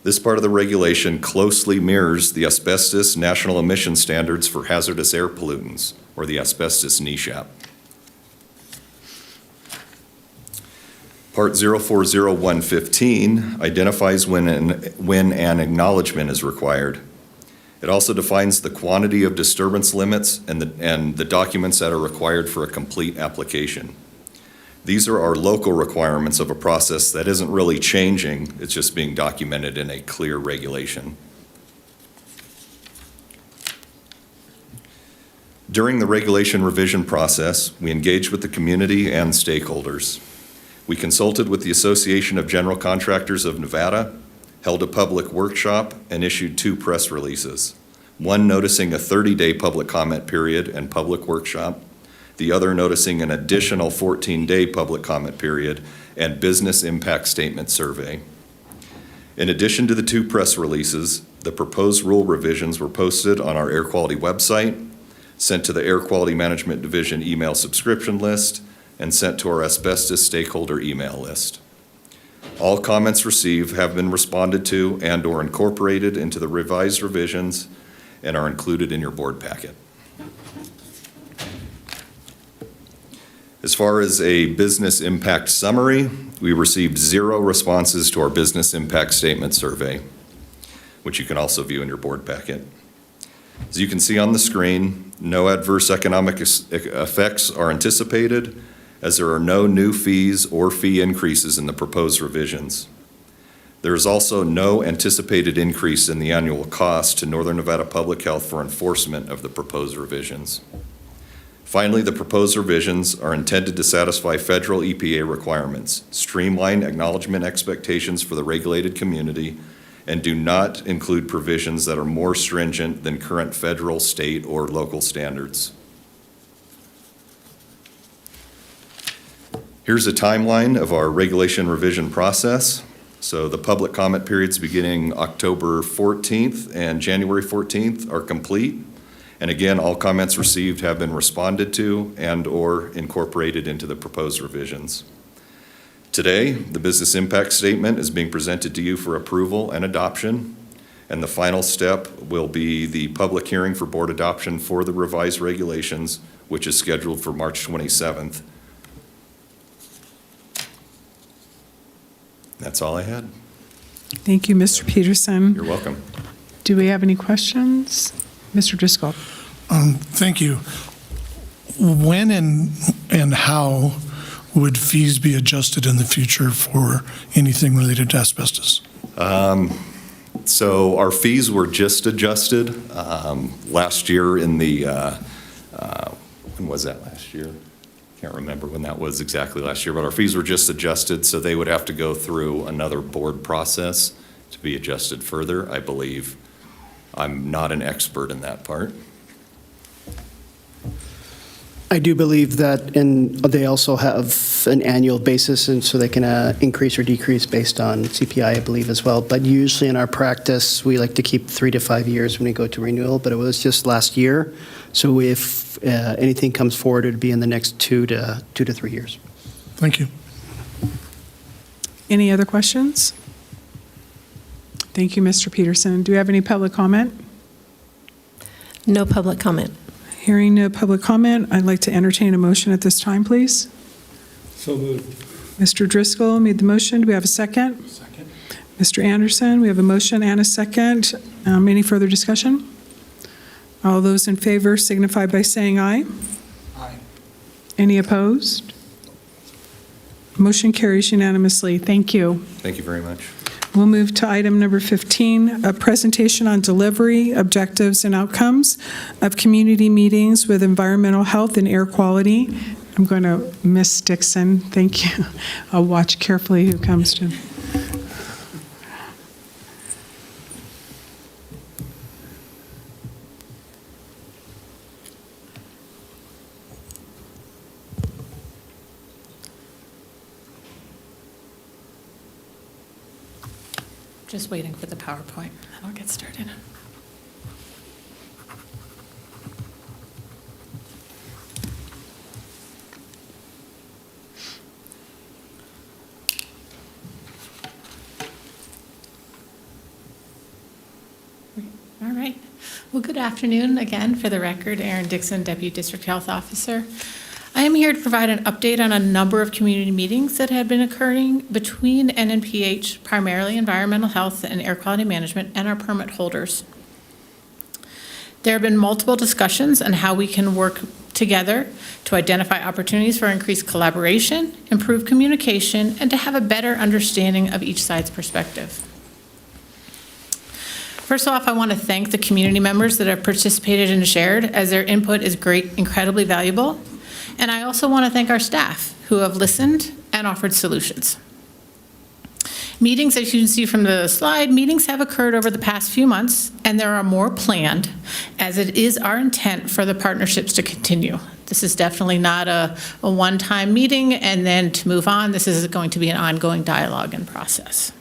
This part of the regulation closely mirrors the asbestos national emission standards for hazardous air pollutants, or the asbestos NESHAP. Part 040115 identifies when an acknowledgement is required. It also defines the quantity of disturbance limits and the documents that are required for a complete application. These are our local requirements of a process that isn't really changing, it's just being documented in a clear regulation. During the regulation revision process, we engaged with the community and stakeholders. We consulted with the Association of General Contractors of Nevada, held a public workshop, and issued 2 press releases, one noticing a 30-day public comment period and public workshop, the other noticing an additional 14-day public comment period and business impact statement survey. In addition to the 2 press releases, the proposed rule revisions were posted on our air quality website, sent to the Air Quality Management Division email subscription list, and sent to our asbestos stakeholder email list. All comments received have been responded to and/or incorporated into the revised revisions and are included in your board packet. As far as a business impact summary, we received 0 responses to our business impact statement survey, which you can also view in your board packet. As you can see on the screen, no adverse economic effects are anticipated, as there are no new fees or fee increases in the proposed revisions. There is also no anticipated increase in the annual cost to Northern Nevada Public Health for enforcement of the proposed revisions. Finally, the proposed revisions are intended to satisfy federal EPA requirements, streamline acknowledgement expectations for the regulated community, and do not include provisions that are more stringent than current federal, state, or local standards. Here's a timeline of our regulation revision process. So the public comment periods beginning October 14th and January 14th are complete. And again, all comments received have been responded to and/or incorporated into the proposed revisions. Today, the business impact statement is being presented to you for approval and adoption. And the final step will be the public hearing for board adoption for the revised regulations, which is scheduled for March 27th. That's all I had. Thank you, Mr. Peterson. You're welcome. Do we have any questions? Mr. Driscoll. Thank you. When and how would fees be adjusted in the future for anything related to asbestos? So our fees were just adjusted last year in the, when was that last year? Can't remember when that was exactly last year, but our fees were just adjusted, so they would have to go through another board process to be adjusted further, I believe. I'm not an expert in that part. I do believe that, and they also have an annual basis, and so they can increase or decrease based on CPI, I believe, as well. But usually in our practice, we like to keep 3 to 5 years when we go to renewal, but it was just last year. So if anything comes forward, it would be in the next 2 to 3 years. Thank you. Any other questions? Thank you, Mr. Peterson. Do we have any public comment? No public comment. Hearing no public comment, I'd like to entertain a motion at this time, please. So moved. Mr. Driscoll made the motion. Do we have a second? Second. Mr. Anderson, we have a motion and a second. Any further discussion? All those in favor signify by saying aye. Aye. Any opposed? Motion carries unanimously. Thank you. Thank you very much. We'll move to item number 15, a presentation on delivery, objectives, and outcomes of community meetings with environmental health and air quality. I'm going to miss Dixon. Thank you. I'll watch carefully who comes to. Just waiting for the PowerPoint. I'll get started. All right. Well, good afternoon again. For the record, Erin Dixon, Deputy District Health Officer. I am here to provide an update on a number of community meetings that have been occurring between NNPH, primarily environmental health and air quality management, and our permit holders. There have been multiple discussions on how we can work together to identify opportunities for increased collaboration, improve communication, and to have a better understanding of each side's perspective. First off, I want to thank the community members that have participated and shared, as their input is incredibly valuable. And I also want to thank our staff who have listened and offered solutions. Meetings, as you can see from the slide, meetings have occurred over the past few months, and there are more planned, as it is our intent for the partnerships to continue. This is definitely not a one-time meeting and then to move on. This is going to be an ongoing dialogue and process.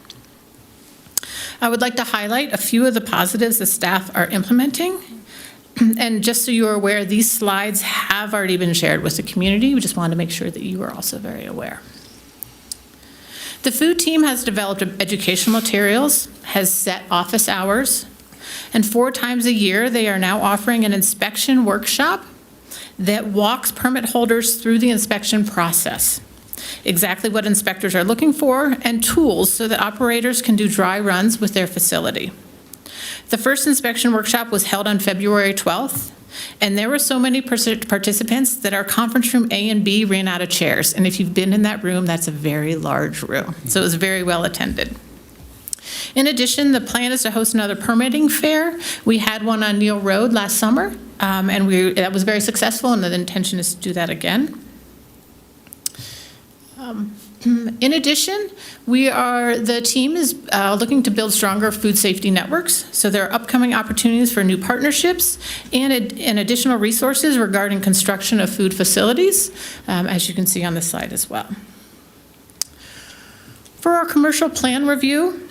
I would like to highlight a few of the positives the staff are implementing. And just so you are aware, these slides have already been shared with the community. We just want to make sure that you are also very aware. The food team has developed educational materials, has set office hours, and 4 times a year they are now offering an inspection workshop that walks permit holders through the inspection process. Exactly what inspectors are looking for and tools so that operators can do dry runs with their facility. The first inspection workshop was held on February 12th, and there were so many participants that our conference room A and B ran out of chairs. And if you've been in that room, that's a very large room. So it was very well attended. In addition, the plan is to host another permitting fair. We had one on Neal Road last summer, and that was very successful, and the intention is to do that again. In addition, the team is looking to build stronger food safety networks. So there are upcoming opportunities for new partnerships and additional resources regarding construction of food facilities, as you can see on this slide as well. For our commercial plan review,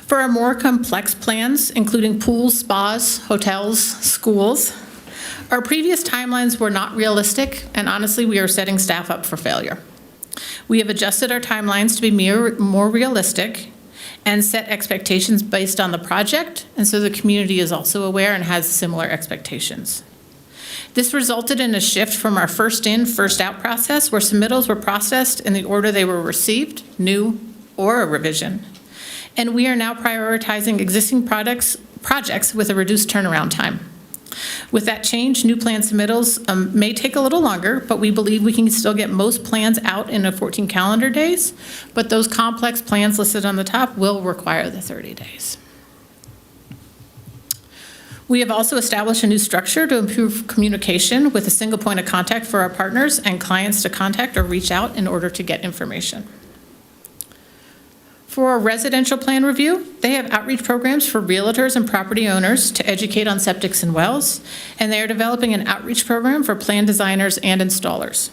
for our more complex plans, including pools, spas, hotels, schools, our previous timelines were not realistic, and honestly, we are setting staff up for failure. We have adjusted our timelines to be more realistic and set expectations based on the project, and so the community is also aware and has similar expectations. This resulted in a shift from our first in, first out process, where submittals were processed in the order they were received, new or a revision. And we are now prioritizing existing projects with a reduced turnaround time. With that change, new plan submittals may take a little longer, but we believe we can still get most plans out in 14 calendar days, but those complex plans listed on the top will require the 30 days. We have also established a new structure to improve communication with a single point of contact for our partners and clients to contact or reach out in order to get information. For a residential plan review, they have outreach programs for realtors and property owners to educate on septics and wells, and they are developing an outreach program for plan designers and installers.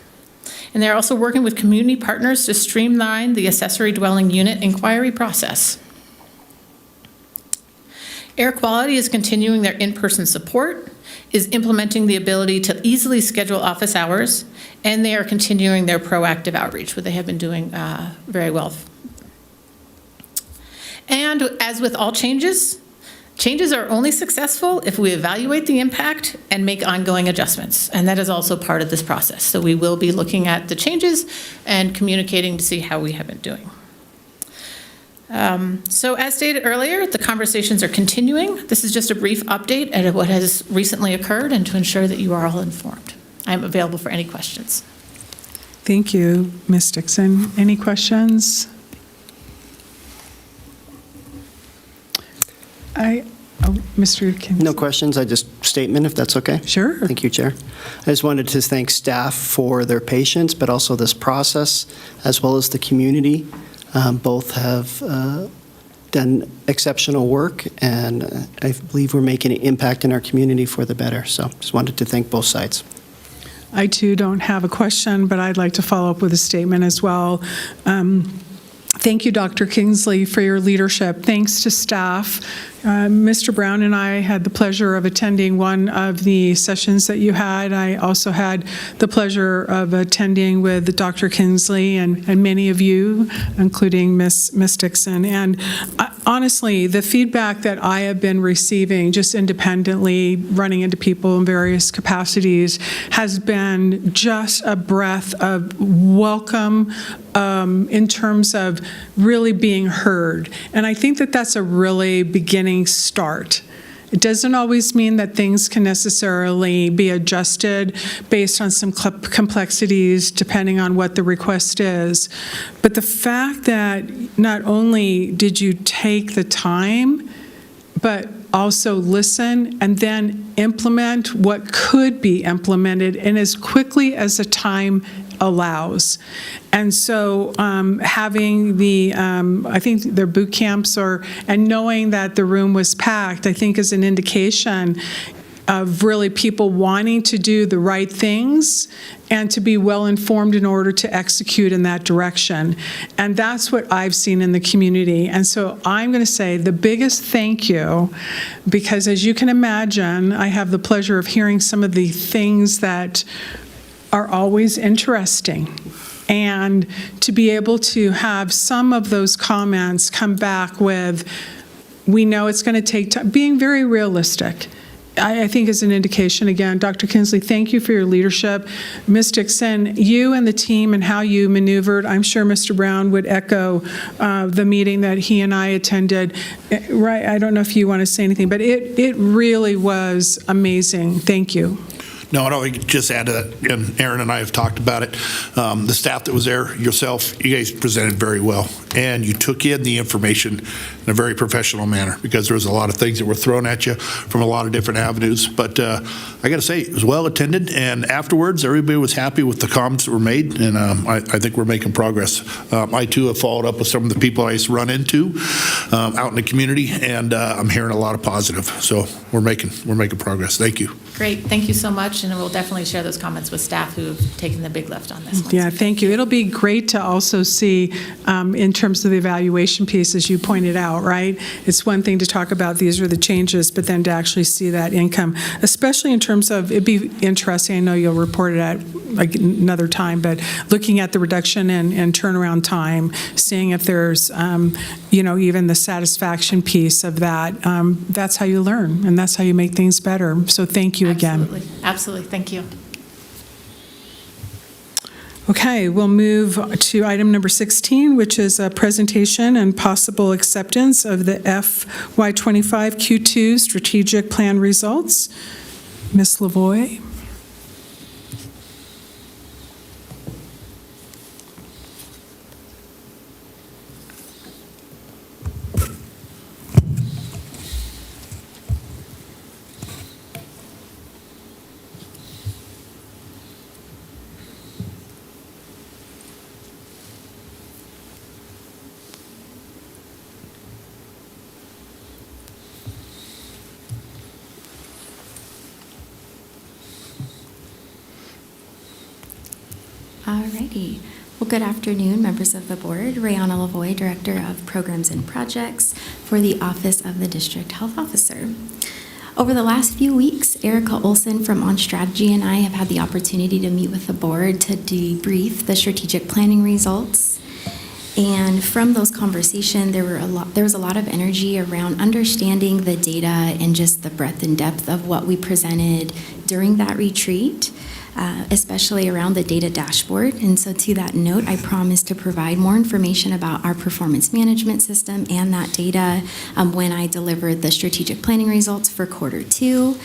And they're also working with community partners to streamline the accessory dwelling unit inquiry process. Air Quality is continuing their in-person support, is implementing the ability to easily schedule office hours, and they are continuing their proactive outreach, which they have been doing very well. And as with all changes are only successful if we evaluate the impact and make ongoing adjustments. And that is also part of this process. So we will be looking at the changes and communicating to see how we have been doing. So as stated earlier, the conversations are continuing. This is just a brief update at what has recently occurred and to ensure that you are all informed. I am available for any questions. Thank you, Ms. Dixon. Any questions? Mr. Kinsley. No questions, I just statement, if that's okay? Sure. Thank you, Chair. I just wanted to thank staff for their patience, but also this process, as well as the community. Both have done exceptional work, and I believe we're making an impact in our community for the better. So just wanted to thank both sides. I, too, don't have a question, but I'd like to follow up with a statement as well. Thank you, Dr. Kingsley, for your leadership. Thanks to staff. Mr. Brown and I had the pleasure of attending one of the sessions that you had. I also had the pleasure of attending with Dr. Kingsley and many of you, including Ms. Dixon. And honestly, the feedback that I have been receiving just independently, running into people in various capacities, has been just a breath of welcome in terms of really being heard. And I think that that's a really beginning start. It doesn't always mean that things can necessarily be adjusted based on some complexities depending on what the request is. But the fact that not only did you take the time, but also listen and then implement what could be implemented and as quickly as the time allows. And so having the, I think their boot camps and knowing that the room was packed, I think is an indication of really people wanting to do the right things and to be well informed in order to execute in that direction. And that's what I've seen in the community. And so I'm going to say the biggest thank you, because as you can imagine, I have the pleasure of hearing some of the things that are always interesting. And to be able to have some of those comments come back with, we know it's going to take time, being very realistic, I think is an indication. Again, Dr. Kinsley, thank you for your leadership. Ms. Dixon, you and the team and how you maneuvered, I'm sure Mr. Brown would echo the meeting that he and I attended. Right, I don't know if you want to say anything, but it really was amazing. Thank you. No, I don't just add to that, and Aaron and I have talked about it. The staff that was there, yourself, you guys presented very well, and you took in the information in a very professional manner because there was a lot of things that were thrown at you from a lot of different avenues. But I got to say, it was well attended, and afterwards, everybody was happy with the comments that were made, and I think we're making progress. I too have followed up with some of the people I used to run into out in the community, and I'm hearing a lot of positive. So we're making progress. Thank you. Great, thank you so much, and we'll definitely share those comments with staff who have taken the big lift on this one. Yeah, thank you. It'll be great to also see, in terms of the evaluation piece, as you pointed out, right? It's one thing to talk about these are the changes, but then to actually see that income, especially in terms of, it'd be interesting, I know you'll report it at like another time, but looking at the reduction in turnaround time, seeing if there's, even the satisfaction piece of that, that's how you learn, and that's how you make things better. So thank you again. Absolutely, thank you. Okay, we'll move to item number 16, which is a presentation and possible acceptance of the FY25 Q2 strategic plan results. Ms. Lavoie. Alrighty. Well, good afternoon, members of the board. Rayana Lavoie, Director of Programs and Projects for the Office of the District Health Officer. Over the last few weeks, Erica Olson from On Strategy and I have had the opportunity to meet with the board to debrief the strategic planning results. And from those conversations, there was a lot of energy around understanding the data and just the breadth and depth of what we presented during that retreat. Especially around the data dashboard. And so to that note, I promised to provide more information about our performance management system and that data when I delivered the strategic planning results for Q2.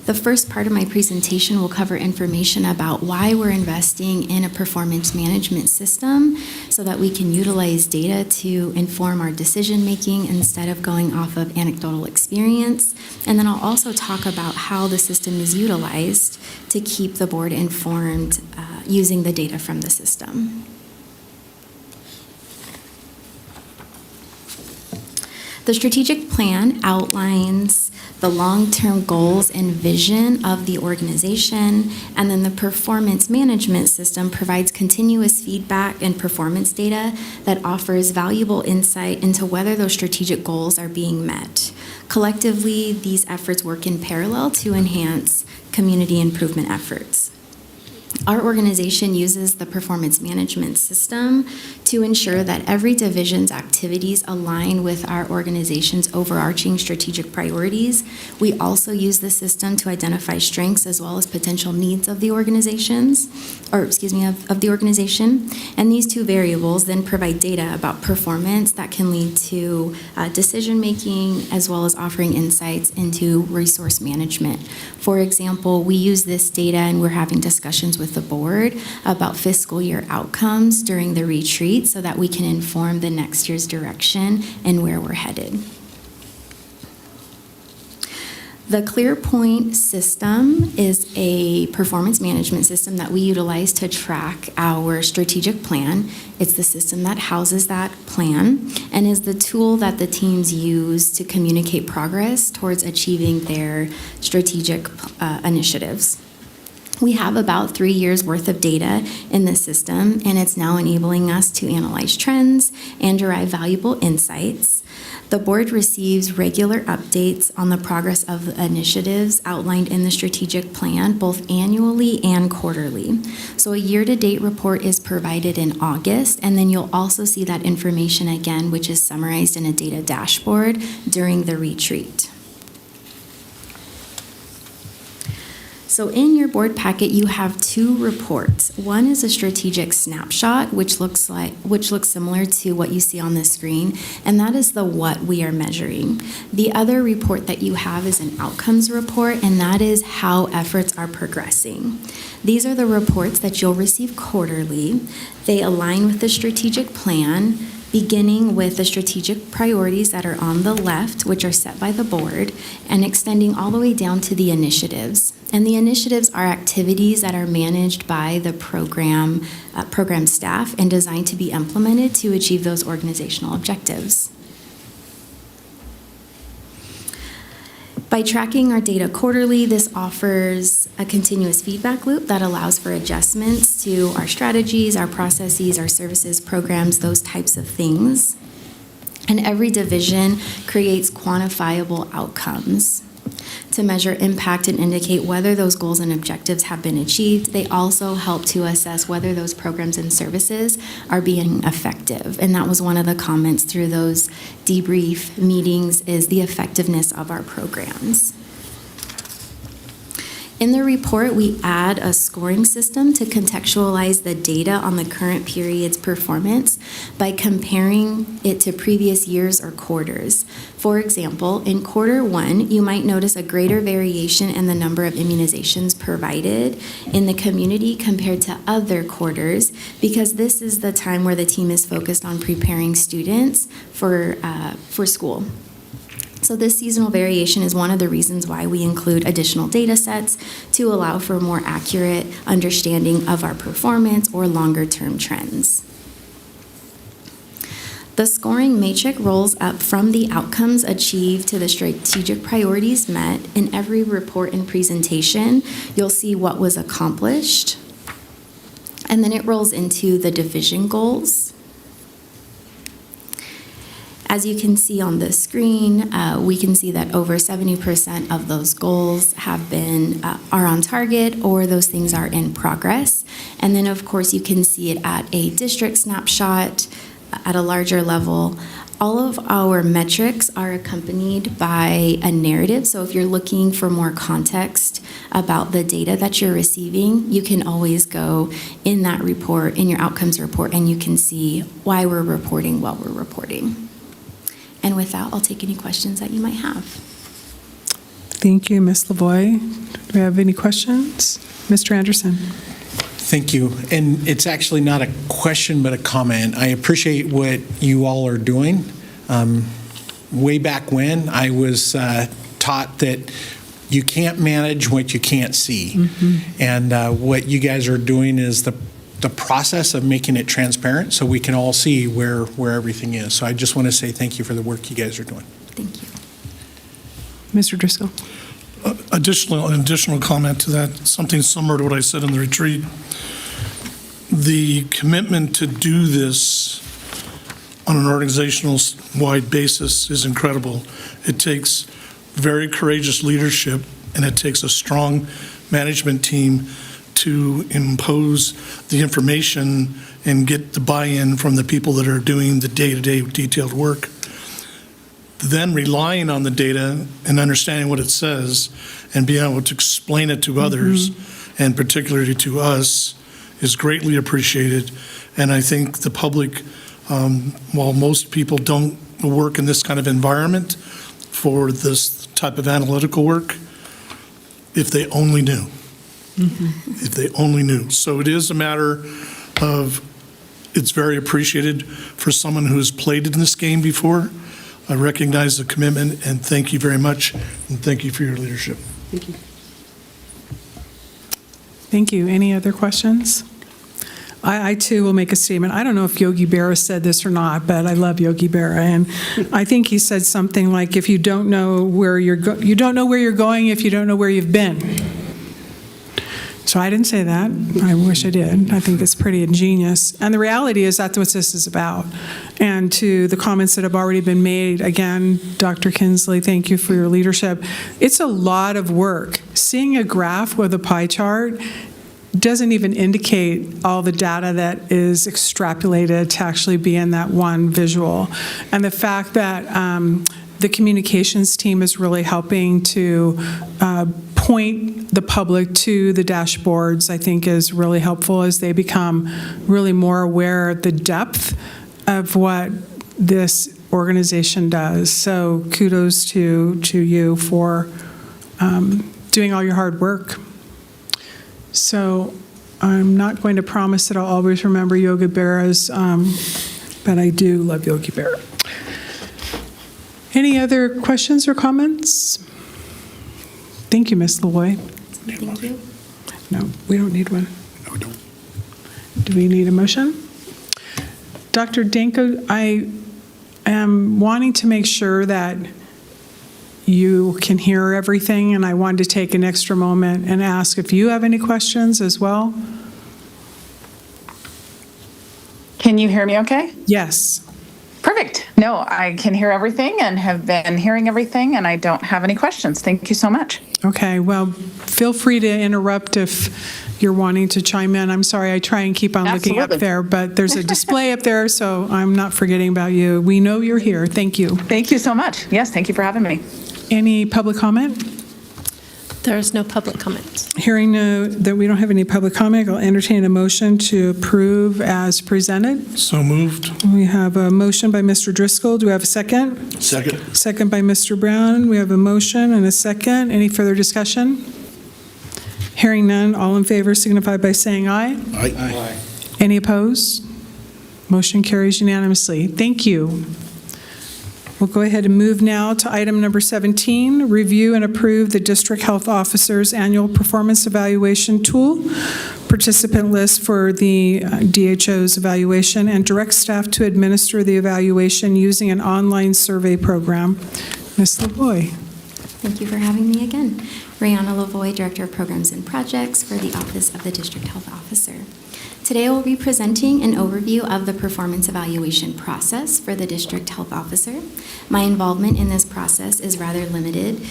The first part of my presentation will cover information about why we're investing in a performance management system so that we can utilize data to inform our decision making instead of going off of anecdotal experience. And then I'll also talk about how the system is utilized to keep the board informed using the data from the system. The strategic plan outlines the long-term goals and vision of the organization, and then the performance management system provides continuous feedback and performance data that offers valuable insight into whether those strategic goals are being met. Collectively, these efforts work in parallel to enhance community improvement efforts. Our organization uses the performance management system to ensure that every division's activities align with our organization's overarching strategic priorities. We also use the system to identify strengths as well as potential needs of the organization. And these two variables then provide data about performance that can lead to decision-making as well as offering insights into resource management. For example, we use this data and we're having discussions with the board about fiscal year outcomes during the retreat so that we can inform the next year's direction and where we're headed. The ClearPoint system is a performance management system that we utilize to track our strategic plan. It's the system that houses that plan and is the tool that the teams use to communicate progress towards achieving their strategic initiatives. We have about 3 years worth of data in the system, and it's now enabling us to analyze trends and derive valuable insights. The board receives regular updates on the progress of the initiatives outlined in the strategic plan, both annually and quarterly. So a year-to-date report is provided in August, and then you'll also see that information again, which is summarized in a data dashboard during the retreat. So in your board packet, you have two reports. One is a strategic snapshot, which looks similar to what you see on the screen, and that is the what we are measuring. The other report that you have is an outcomes report, and that is how efforts are progressing. These are the reports that you'll receive quarterly. They align with the strategic plan, beginning with the strategic priorities that are on the left, which are set by the board, and extending all the way down to the initiatives. And the initiatives are activities that are managed by the program staff and designed to be implemented to achieve those organizational objectives. By tracking our data quarterly, this offers a continuous feedback loop that allows for adjustments to our strategies, our processes, our services, programs, those types of things. And every division creates quantifiable outcomes to measure impact and indicate whether those goals and objectives have been achieved. They also help to assess whether those programs and services are being effective. And that was one of the comments through those debrief meetings, is the effectiveness of our programs. In the report, we add a scoring system to contextualize the data on the current period's performance by comparing it to previous years or quarters. For example, in quarter 1, you might notice a greater variation in the number of immunizations provided in the community compared to other quarters, because this is the time where the team is focused on preparing students for school. So this seasonal variation is one of the reasons why we include additional data sets to allow for a more accurate understanding of our performance or longer-term trends. The scoring matrix rolls up from the outcomes achieved to the strategic priorities met. In every report and presentation, you'll see what was accomplished, and then it rolls into the division goals. As you can see on the screen, we can see that over 70% of those goals have been are on target, or those things are in progress. And then, of course, you can see it at a district snapshot at a larger level. All of our metrics are accompanied by a narrative. So if you're looking for more context about the data that you're receiving, you can always go in that report, in your outcomes report, and you can see why we're reporting what we're reporting. And with that, I'll take any questions that you might have. Thank you, Ms. Lavoie. Do we have any questions? Mr. Anderson. Thank you. And it's actually not a question, but a comment. I appreciate what you all are doing. Way back when, I was taught that you can't manage what you can't see. Mm-hmm. And what you guys are doing is the process of making it transparent so we can all see where everything is. So I just want to say thank you for the work you guys are doing. Thank you. Mr. Driscoll. An additional comment to that, something similar to what I said in the retreat. The commitment to do this on an organizational-wide basis is incredible. It takes very courageous leadership, and it takes a strong management team to impose the information and get the buy-in from the people that are doing the day-to-day detailed work. Then relying on the data and understanding what it says and being able to explain it to others, and particularly to us, is greatly appreciated. And I think the public, while most people don't work in this kind of environment for this type of analytical work, if they only knew. If they only knew. So it is a matter of, it's very appreciated for someone who has played in this game before. I recognize the commitment, and thank you very much, and thank you for your leadership. Thank you. Thank you. Any other questions? I too will make a statement. I don't know if Yogi Berra said this or not, but I love Yogi Berra, and I think he said something like, "If you don't know where you don't know where you're going if you don't know where you've been." So I didn't say that. I wish I did. I think it's pretty ingenious. And the reality is that's what this is about. And to the comments that have already been made, again, Dr. Kinsley, thank you for your leadership. It's a lot of work. Seeing a graph with a pie chart doesn't even indicate all the data that is extrapolated to actually be in that one visual. And the fact that the communications team is really helping to point the public to the dashboards, I think is really helpful as they become really more aware of the depth of what this organization does. So kudos to you for doing all your hard work. So I'm not going to promise that I'll always remember Yogi Berra's, but I do love Yogi Berra. Any other questions or comments? Thank you, Ms. Lavoy. Thank you. No, we don't need one. No, we don't. Do we need a motion? Dr. Danko, I am wanting to make sure that you can hear everything, and I wanted to take an extra moment and ask if you have any questions as well. Can you hear me okay? Yes. Perfect. No, I can hear everything and have been hearing everything, and I don't have any questions. Thank you so much. Okay, well, feel free to interrupt if you're wanting to chime in. I'm sorry, I try and keep on looking up there, but there's a display up there, so I'm not forgetting about you. We know you're here. Thank you. Thank you so much. Yes, thank you for having me. Any public comment? There is no public comment. Hearing that we don't have any public comment, I'll entertain a motion to approve as presented. So moved. We have a motion by Mr. Driscoll. Do we have a second? Second. Second by Mr. Brown. We have a motion and a second. Any further discussion? Hearing none, all in favor signify by saying aye. Aye. Any opposed? Motion carries unanimously. Thank you. We'll go ahead and move now to item number 17, review and approve the District Health Officer's Annual Performance Evaluation Tool, participant list for the DHO's evaluation, and direct staff to administer the evaluation using an online survey program. Ms. Lavoy. Thank you for having me again. Brianna Lavoy, Director of Programs and Projects for the Office of the District Health Officer. Today, I will be presenting an overview of the performance evaluation process for the District Health Officer. My involvement in this process is rather limited,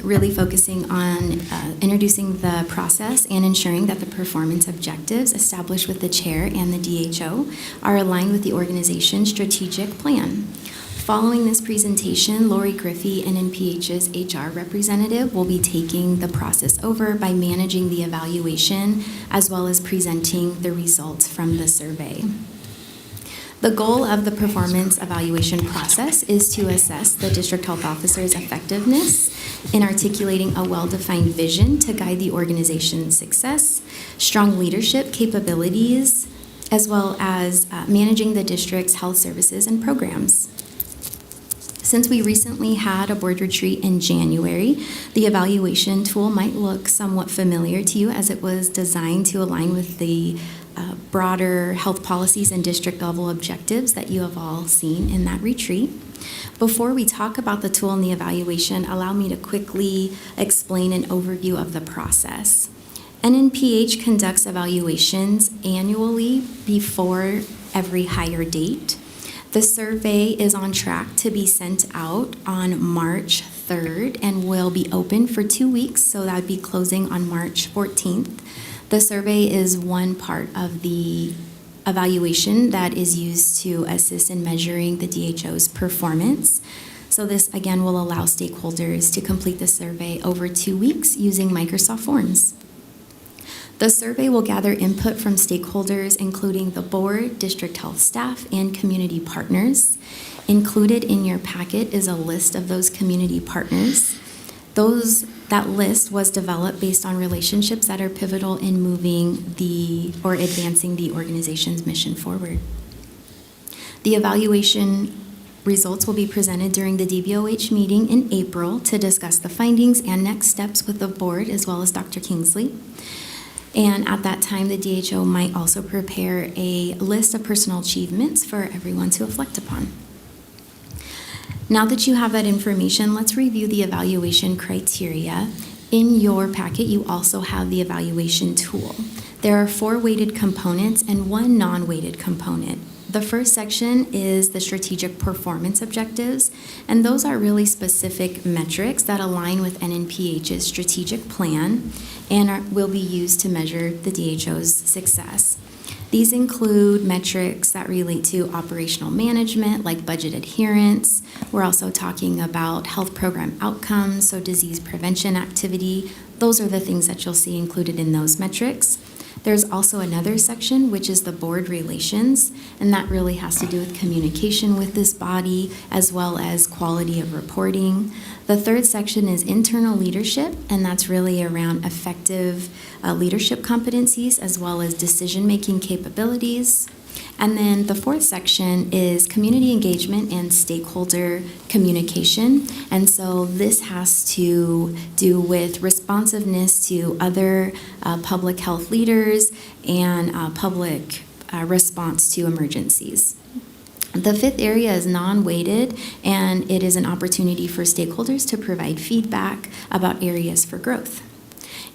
really focusing on introducing the process and ensuring that the performance objectives established with the chair and the DHO are aligned with the organization's strategic plan. Following this presentation, Lori Griffey, NNPH's HR representative, will be taking the process over by managing the evaluation as well as presenting the results from the survey. The goal of the performance evaluation process is to assess the district health officer's effectiveness in articulating a well-defined vision to guide the organization's success, strong leadership capabilities, as well as managing the district's health services and programs. Since we recently had a board retreat in January, the evaluation tool might look somewhat familiar to you as it was designed to align with the broader health policies and district level objectives that you have all seen in that retreat. Before we talk about the tool and the evaluation, allow me to quickly explain an overview of the process. NNPH conducts evaluations annually before every hire date. The survey is on track to be sent out on March 3rd and will be open for 2 weeks, so that would be closing on March 14th. The survey is one part of the evaluation that is used to assist in measuring the DHO's performance. So this, again, will allow stakeholders to complete the survey over 2 weeks using Microsoft Forms. The survey will gather input from stakeholders, including the board, district health staff, and community partners. Included in your packet is a list of those community partners. That list was developed based on relationships that are pivotal in moving or advancing the organization's mission forward. The evaluation results will be presented during the DBOH meeting in April to discuss the findings and next steps with the board, as well as Dr. Kingsley. And at that time, the DHO might also prepare a list of personal achievements for everyone to reflect upon. Now that you have that information, let's review the evaluation criteria. In your packet, you also have the evaluation tool. There are 4 weighted components and 1 non-weighted component. The first section is the strategic performance objectives, and those are really specific metrics that align with NNPH's strategic plan and will be used to measure the DHO's success. These include metrics that relate to operational management, like budget adherence. We're also talking about health program outcomes, so disease prevention activity. Those are the things that you'll see included in those metrics. There's also another section, which is the board relations, and that really has to do with communication with this body, as well as quality of reporting. The third section is internal leadership, and that's really around effective leadership competencies, as well as decision-making capabilities. And then the fourth section is community engagement and stakeholder communication. And so this has to do with responsiveness to other public health leaders and public response to emergencies. The fifth area is non-weighted, and it is an opportunity for stakeholders to provide feedback about areas for growth.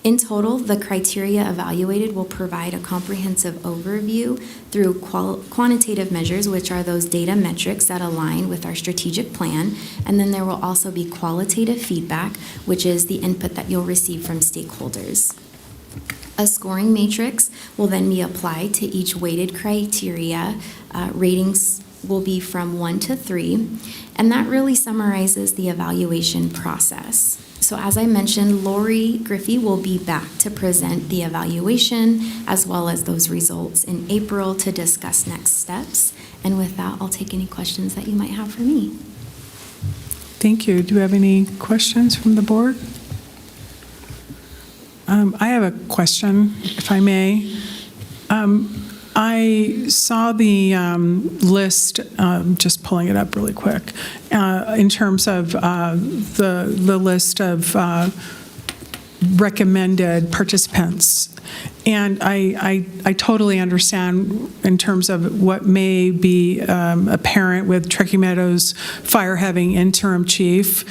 In total, the criteria evaluated will provide a comprehensive overview through quantitative measures, which are those data metrics that align with our strategic plan, and then there will also be qualitative feedback, which is the input that you'll receive from stakeholders. A scoring matrix will then be applied to each weighted criteria. Ratings will be from 1 to 3, and that really summarizes the evaluation process. So as I mentioned, Lori Griffey will be back to present the evaluation as well as those results in April to discuss next steps. And with that, I'll take any questions that you might have for me. Thank you. Do you have any questions from the board? I have a question, if I may. I saw the list, just pulling it up really quick, in terms of the list of recommended participants. And I totally understand in terms of what may be apparent with Truckee Meadows Fire having interim chief.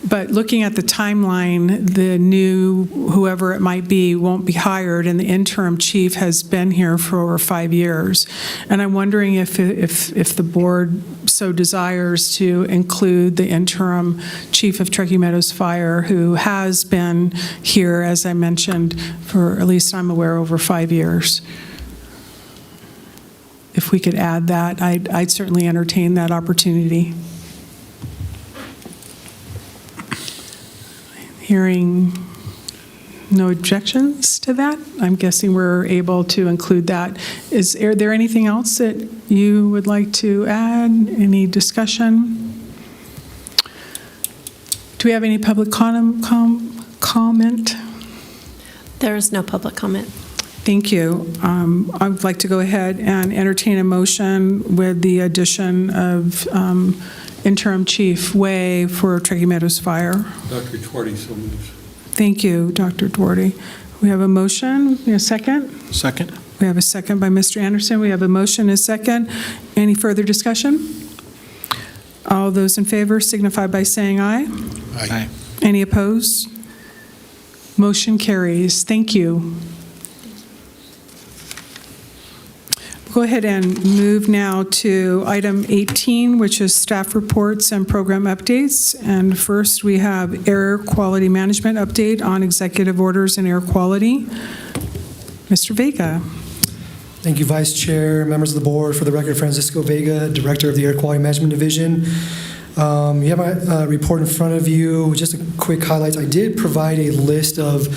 But looking at the timeline, the new, whoever it might be, won't be hired, and the interim chief has been here for over 5 years. And I'm wondering if the board so desires to include the interim chief of Truckee Meadows Fire, who has been here, as I mentioned, for at least I'm aware, over 5 years. If we could add that, I'd certainly entertain that opportunity. Hearing no objections to that, I'm guessing we're able to include that. Is there anything else that you would like to add? Any discussion? Do we have any public comment? There is no public comment. Thank you. I would like to go ahead and entertain a motion with the addition of Interim Chief Way for Truckee Meadows Fire. Dr. Twardy, so moves. Thank you, Dr. Twardy. We have a motion. We have a second? Second. We have a second by Mr. Anderson. We have a motion and a second. Any further discussion? All those in favor signify by saying aye. Aye. Any opposed? Motion carries. Thank you. Go ahead and move now to item 18, which is staff reports and program updates. And first, we have air quality management update on executive orders and air quality. Mr. Vega. Thank you, Vice Chair, members of the board. For the record, Francisco Vega, Director of the Air Quality Management Division. You have my report in front of you. Just a quick highlights. I did provide a list of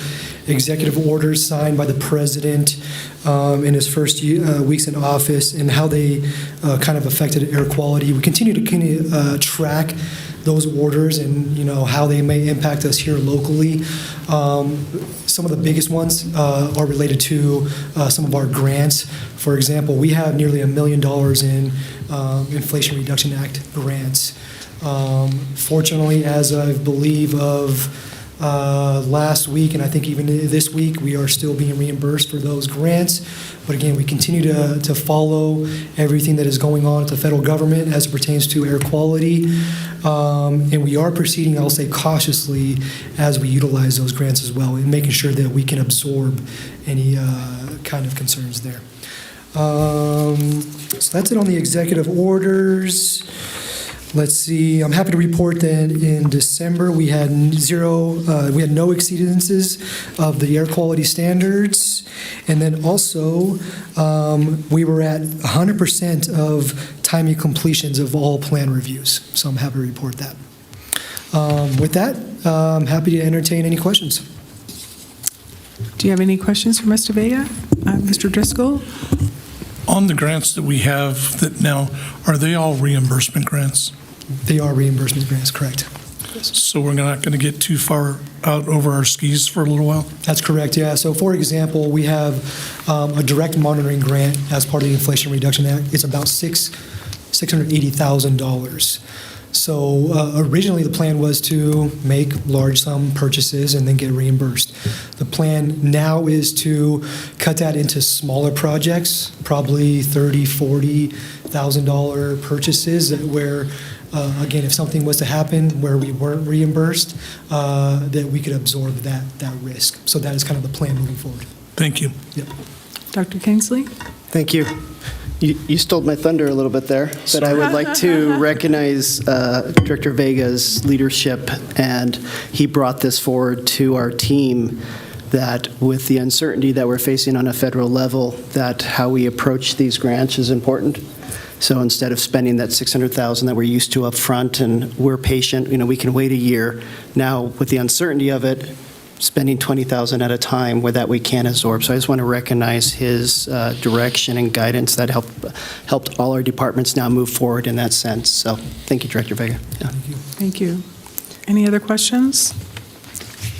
executive orders signed by the President in his first weeks in office and how they kind of affected air quality. We continue to track those orders and how they may impact us here locally. Some of the biggest ones are related to some of our grants. For example, we have nearly $1 million in Inflation Reduction Act grants. Fortunately, as I believe of last week, and I think even this week, we are still being reimbursed for those grants. But again, we continue to follow everything that is going on at the federal government as it pertains to air quality. And we are proceeding, I'll say, cautiously as we utilize those grants as well, and making sure that we can absorb any kind of concerns there. So that's it on the executive orders. Let's see, I'm happy to report that in December, we had no exceedances of the air quality standards. And then also, we were at 100% of timely completions of all plan reviews. So I'm happy to report that. With that, I'm happy to entertain any questions. Do you have any questions for Mr. Vega? Mr. Driscoll? On the grants that we have that now, are they all reimbursement grants? They are reimbursement grants, correct. So we're not going to get too far out over our skis for a little while? That's correct, yeah. So for example, we have a direct monitoring grant as part of the Inflation Reduction Act. It's about $680,000. So originally the plan was to make large sum purchases and then get reimbursed. The plan now is to cut that into smaller projects, probably $30,000, $40,000 purchases where, again, if something was to happen where we weren't reimbursed, that we could absorb that risk. So that is kind of the plan moving forward. Thank you. Yep. Dr. Kingsley? Thank you. You stole my thunder a little bit there, but I would like to recognize Director Vega's leadership, and he brought this forward to our team that with the uncertainty that we're facing on a federal level, that how we approach these grants is important. So instead of spending that $600,000 that we're used to up front and we're patient, we can wait a year. Now, with the uncertainty of it, spending $20,000 at a time where that we can absorb. So I just want to recognize his direction and guidance that helped all our departments now move forward in that sense. So thank you, Director Vega. Yeah. Thank you. Any other questions?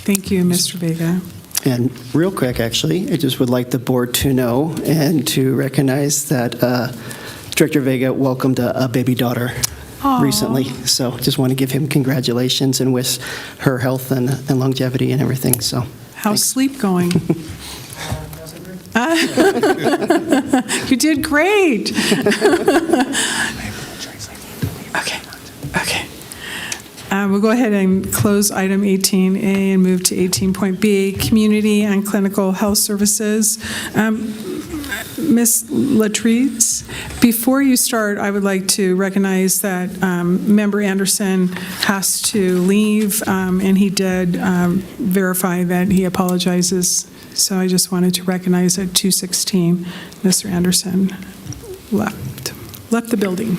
Thank you, Mr. Vega. And real quick, actually, I just would like the board to know and to recognize that Director Vega welcomed a baby daughter recently. So just want to give him congratulations and wish her health and longevity and everything. So how's sleep going? You did great. Okay. We'll go ahead and close item 18A and move to 18.B, Community and Clinical Health Services. Ms. Latrice, before you start, I would like to recognize that Member Anderson has to leave, and he did verify that he apologizes. So I just wanted to recognize at 2:16, Mr. Anderson left the building.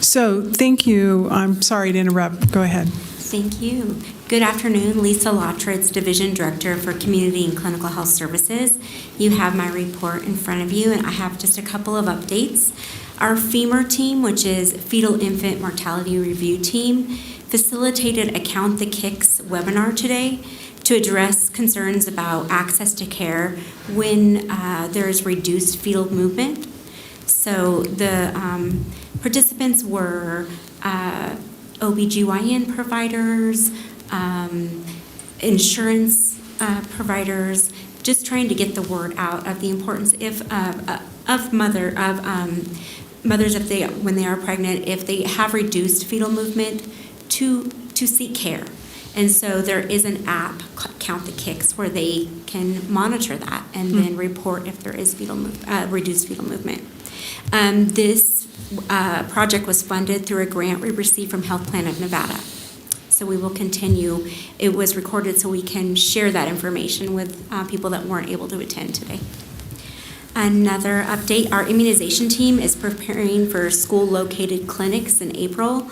So thank you. I'm sorry to interrupt. Go ahead. Thank you. Good afternoon, Lisa Lautritz, Division Director for Community and Clinical Health Services. You have my report in front of you, and I have just a couple of updates. Our FEMUR team, which is Fetal Infant Mortality Review Team, facilitated a Count the Kicks webinar today to address concerns about access to care when there is reduced fetal movement. So the participants were OBGYN providers, insurance providers, just trying to get the word out of the importance of mothers when they are pregnant, if they have reduced fetal movement, to seek care. And so there is an app, Count the Kicks, where they can monitor that and then report if there is reduced fetal movement. This project was funded through a grant we received from Health Plan of Nevada. So we will continue. It was recorded so we can share that information with people that weren't able to attend today. Another update, our immunization team is preparing for school-located clinics in April.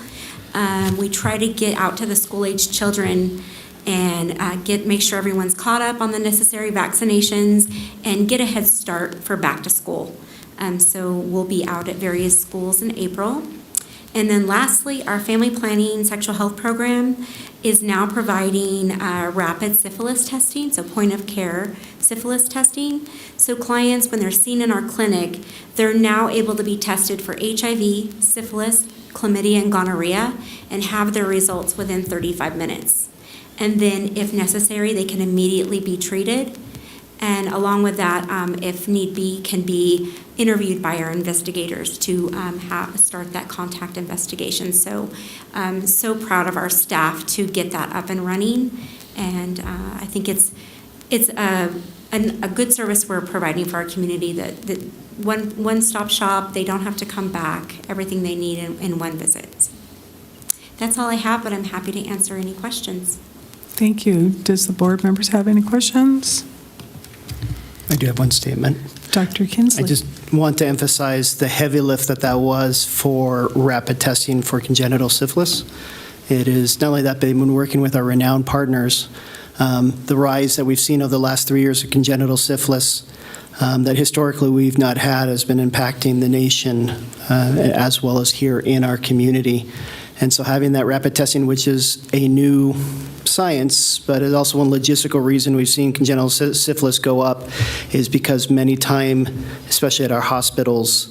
We try to get out to the school-aged children and make sure everyone's caught up on the necessary vaccinations and get a head start for back to school. So we'll be out at various schools in April. And then lastly, our family planning sexual health program is now providing rapid syphilis testing, so point of care syphilis testing. So clients, when they're seen in our clinic, they're now able to be tested for HIV, syphilis, chlamydia, and gonorrhea, and have their results within 35 minutes. And then if necessary, they can immediately be treated. And along with that, if need be, can be interviewed by our investigators to start that contact investigation. So I'm so proud of our staff to get that up and running. And I think it's a good service we're providing for our community, that one-stop shop. They don't have to come back, everything they need in one visit. That's all I have, but I'm happy to answer any questions. Thank you. Does the board members have any questions? I do have one statement. Dr. Kinsley. I just want to emphasize the heavy lift that was for rapid testing for congenital syphilis. It is not only that, but they've been working with our renowned partners. The rise that we've seen over the last 3 years of congenital syphilis that historically we've not had has been impacting the nation as well as here in our community. And so having that rapid testing, which is a new science, but it's also one logistical reason we've seen congenital syphilis go up, is because many time, especially at our hospitals,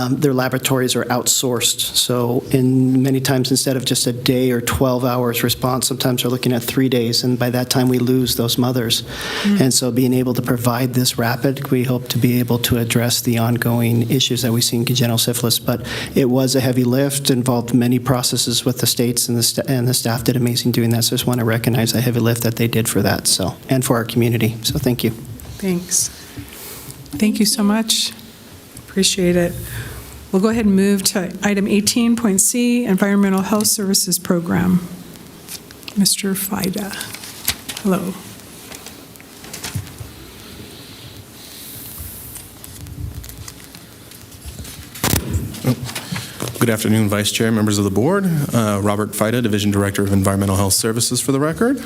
their laboratories are outsourced. So in many times, instead of just a day or 12 hours response, sometimes we're looking at 3 days, and by that time we lose those mothers. And so being able to provide this rapid, we hope to be able to address the ongoing issues that we see in congenital syphilis. But it was a heavy lift, involved many processes with the states, and the staff did amazing doing that. So I just want to recognize the heavy lift that they did for that, so, and for our community. So thank you. Thanks. Thank you so much. Appreciate it. We'll go ahead and move to item 18.C, Environmental Health Services Program. Mr. Fida. Hello. Good afternoon, Vice Chair, members of the board. Robert Fida, Division Director of Environmental Health Services for the record.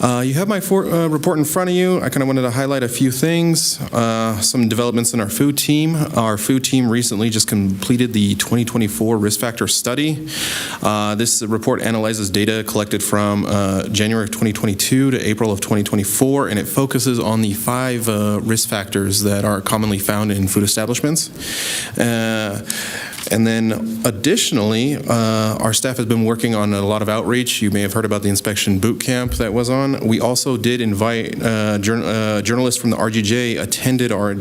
You have my report in front of you. I kind of wanted to highlight a few things, some developments in our food team. Our food team recently just completed the 2024 risk factor study. This report analyzes data collected from January of 2022 to April of 2024, and it focuses on the 5 risk factors that are commonly found in food establishments. And then additionally, our staff has been working on a lot of outreach. You may have heard about the inspection boot camp that was on. We also did invite journalists from the RGJ attended our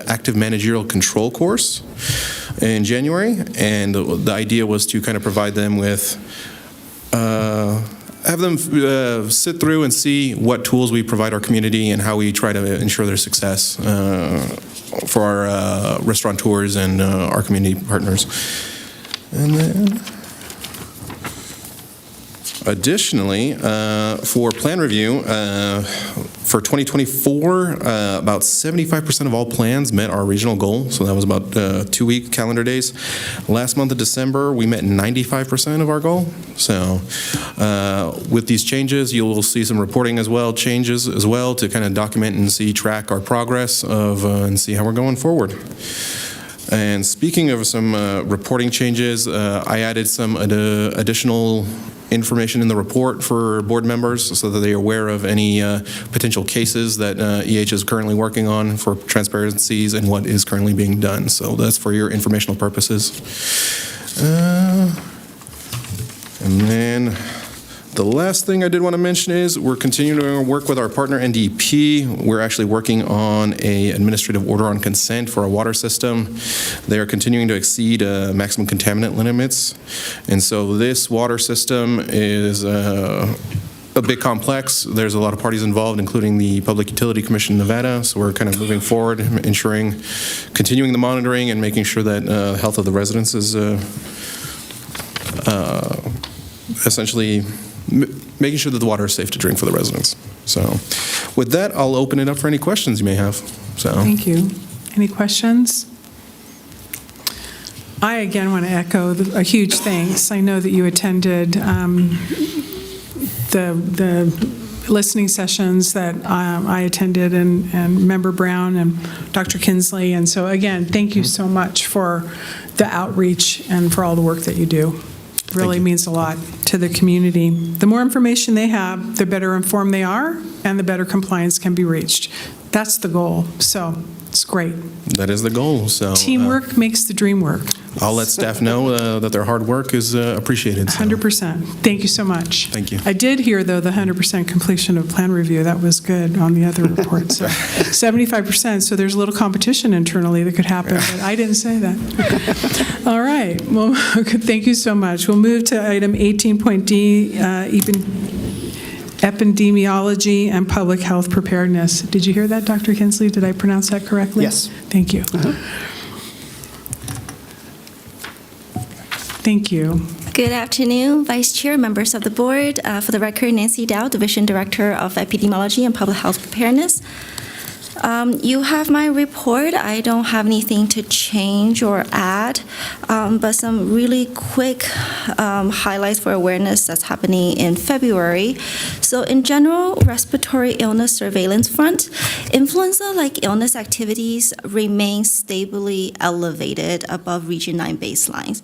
active managerial control course in January. And the idea was to kind of provide them with have them sit through and see what tools we provide our community and how we try to ensure their success for our restaurateurs and our community partners. And then additionally, for plan review, for 2024, about 75% of all plans met our regional goal, so that was about 2-week calendar days. Last month of December, we met 95% of our goal. So with these changes, you'll see some reporting as well, changes as well, to kind of document and track our progress of and see how we're going forward. And speaking of some reporting changes, I added some additional information in the report for board members so that they are aware of any potential cases that EH is currently working on for transparencies and what is currently being done. So that's for your informational purposes. And then the last thing I did want to mention is we're continuing to work with our partner NDP. We're actually working on an administrative order on consent for our water system. They are continuing to exceed maximum contaminant limits. And so this water system is a bit complex. There's a lot of parties involved, including the Public Utility Commission in Nevada. So we're kind of moving forward, continuing the monitoring and making sure that health of the residents is essentially making sure that the water is safe to drink for the residents. So with that, I'll open it up for any questions you may have. So thank you. Any questions? I again want to echo a huge thanks. I know that you attended the listening sessions that I attended, and Member Brown and Dr. Kinsley. And so again, thank you so much for the outreach and for all the work that you do. Really means a lot to the community. The more information they have, the better informed they are, and the better compliance can be reached. That's the goal. So it's great. That is the goal. So teamwork makes the dream work. I'll let staff know that their hard work is appreciated. So. 100%. Thank you so much. Thank you. I did hear, though, the 100% completion of plan review. That was good on the other report. So 75%. So there's a little competition internally that could happen, but I didn't say that. All right. Well, thank you so much. We'll move to item 18.D, epidemiology and public health preparedness. Did you hear that, Dr. Kinsley? Did I pronounce that correctly? Yes. Thank you. Thank you. Good afternoon, Vice Chair, members of the board. For the record, Nancy Dow, Division Director of Epidemiology and Public Health Preparedness. You have my report. I don't have anything to change or add, but some really quick highlights for awareness that's happening in February. So in general, respiratory illness surveillance front, influenza-like illness activities remain stably elevated above Region 9 baselines,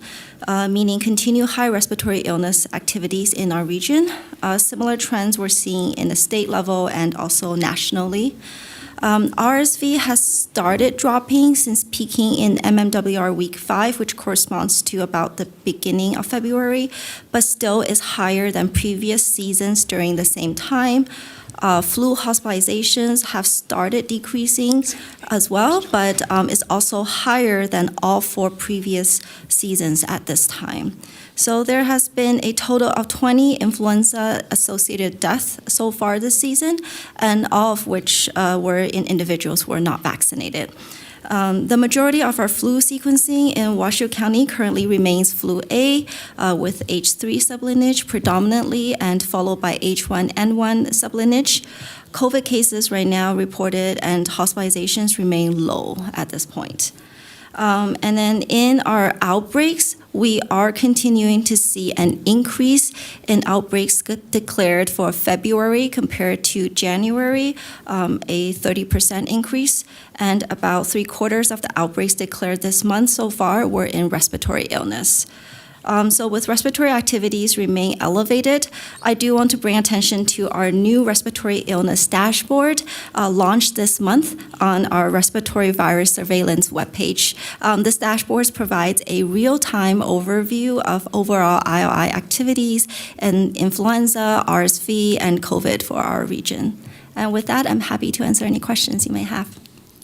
meaning continued high respiratory illness activities in our region. Similar trends we're seeing in the state level and also nationally. RSV has started dropping since peaking in MMWR week 5, which corresponds to about the beginning of February, but still is higher than previous seasons during the same time. Flu hospitalizations have started decreasing as well, but is also higher than all 4 previous seasons at this time. So there has been a total of 20 influenza-associated deaths so far this season, and all of which were in individuals who are not vaccinated. The majority of our flu sequencing in Washoe County currently remains flu A with H3 sublineage predominantly and followed by H1N1 sublineage. COVID cases right now reported and hospitalizations remain low at this point. And then in our outbreaks, we are continuing to see an increase in outbreaks declared for February compared to January, a 30% increase, and about 3/4 of the outbreaks declared this month so far were in respiratory illness. So with respiratory activities remain elevated, I do want to bring attention to our new respiratory illness dashboard launched this month on our respiratory virus surveillance webpage. This dashboard provides a real-time overview of overall IOI activities in influenza, RSV, and COVID for our region. And with that, I'm happy to answer any questions you may have.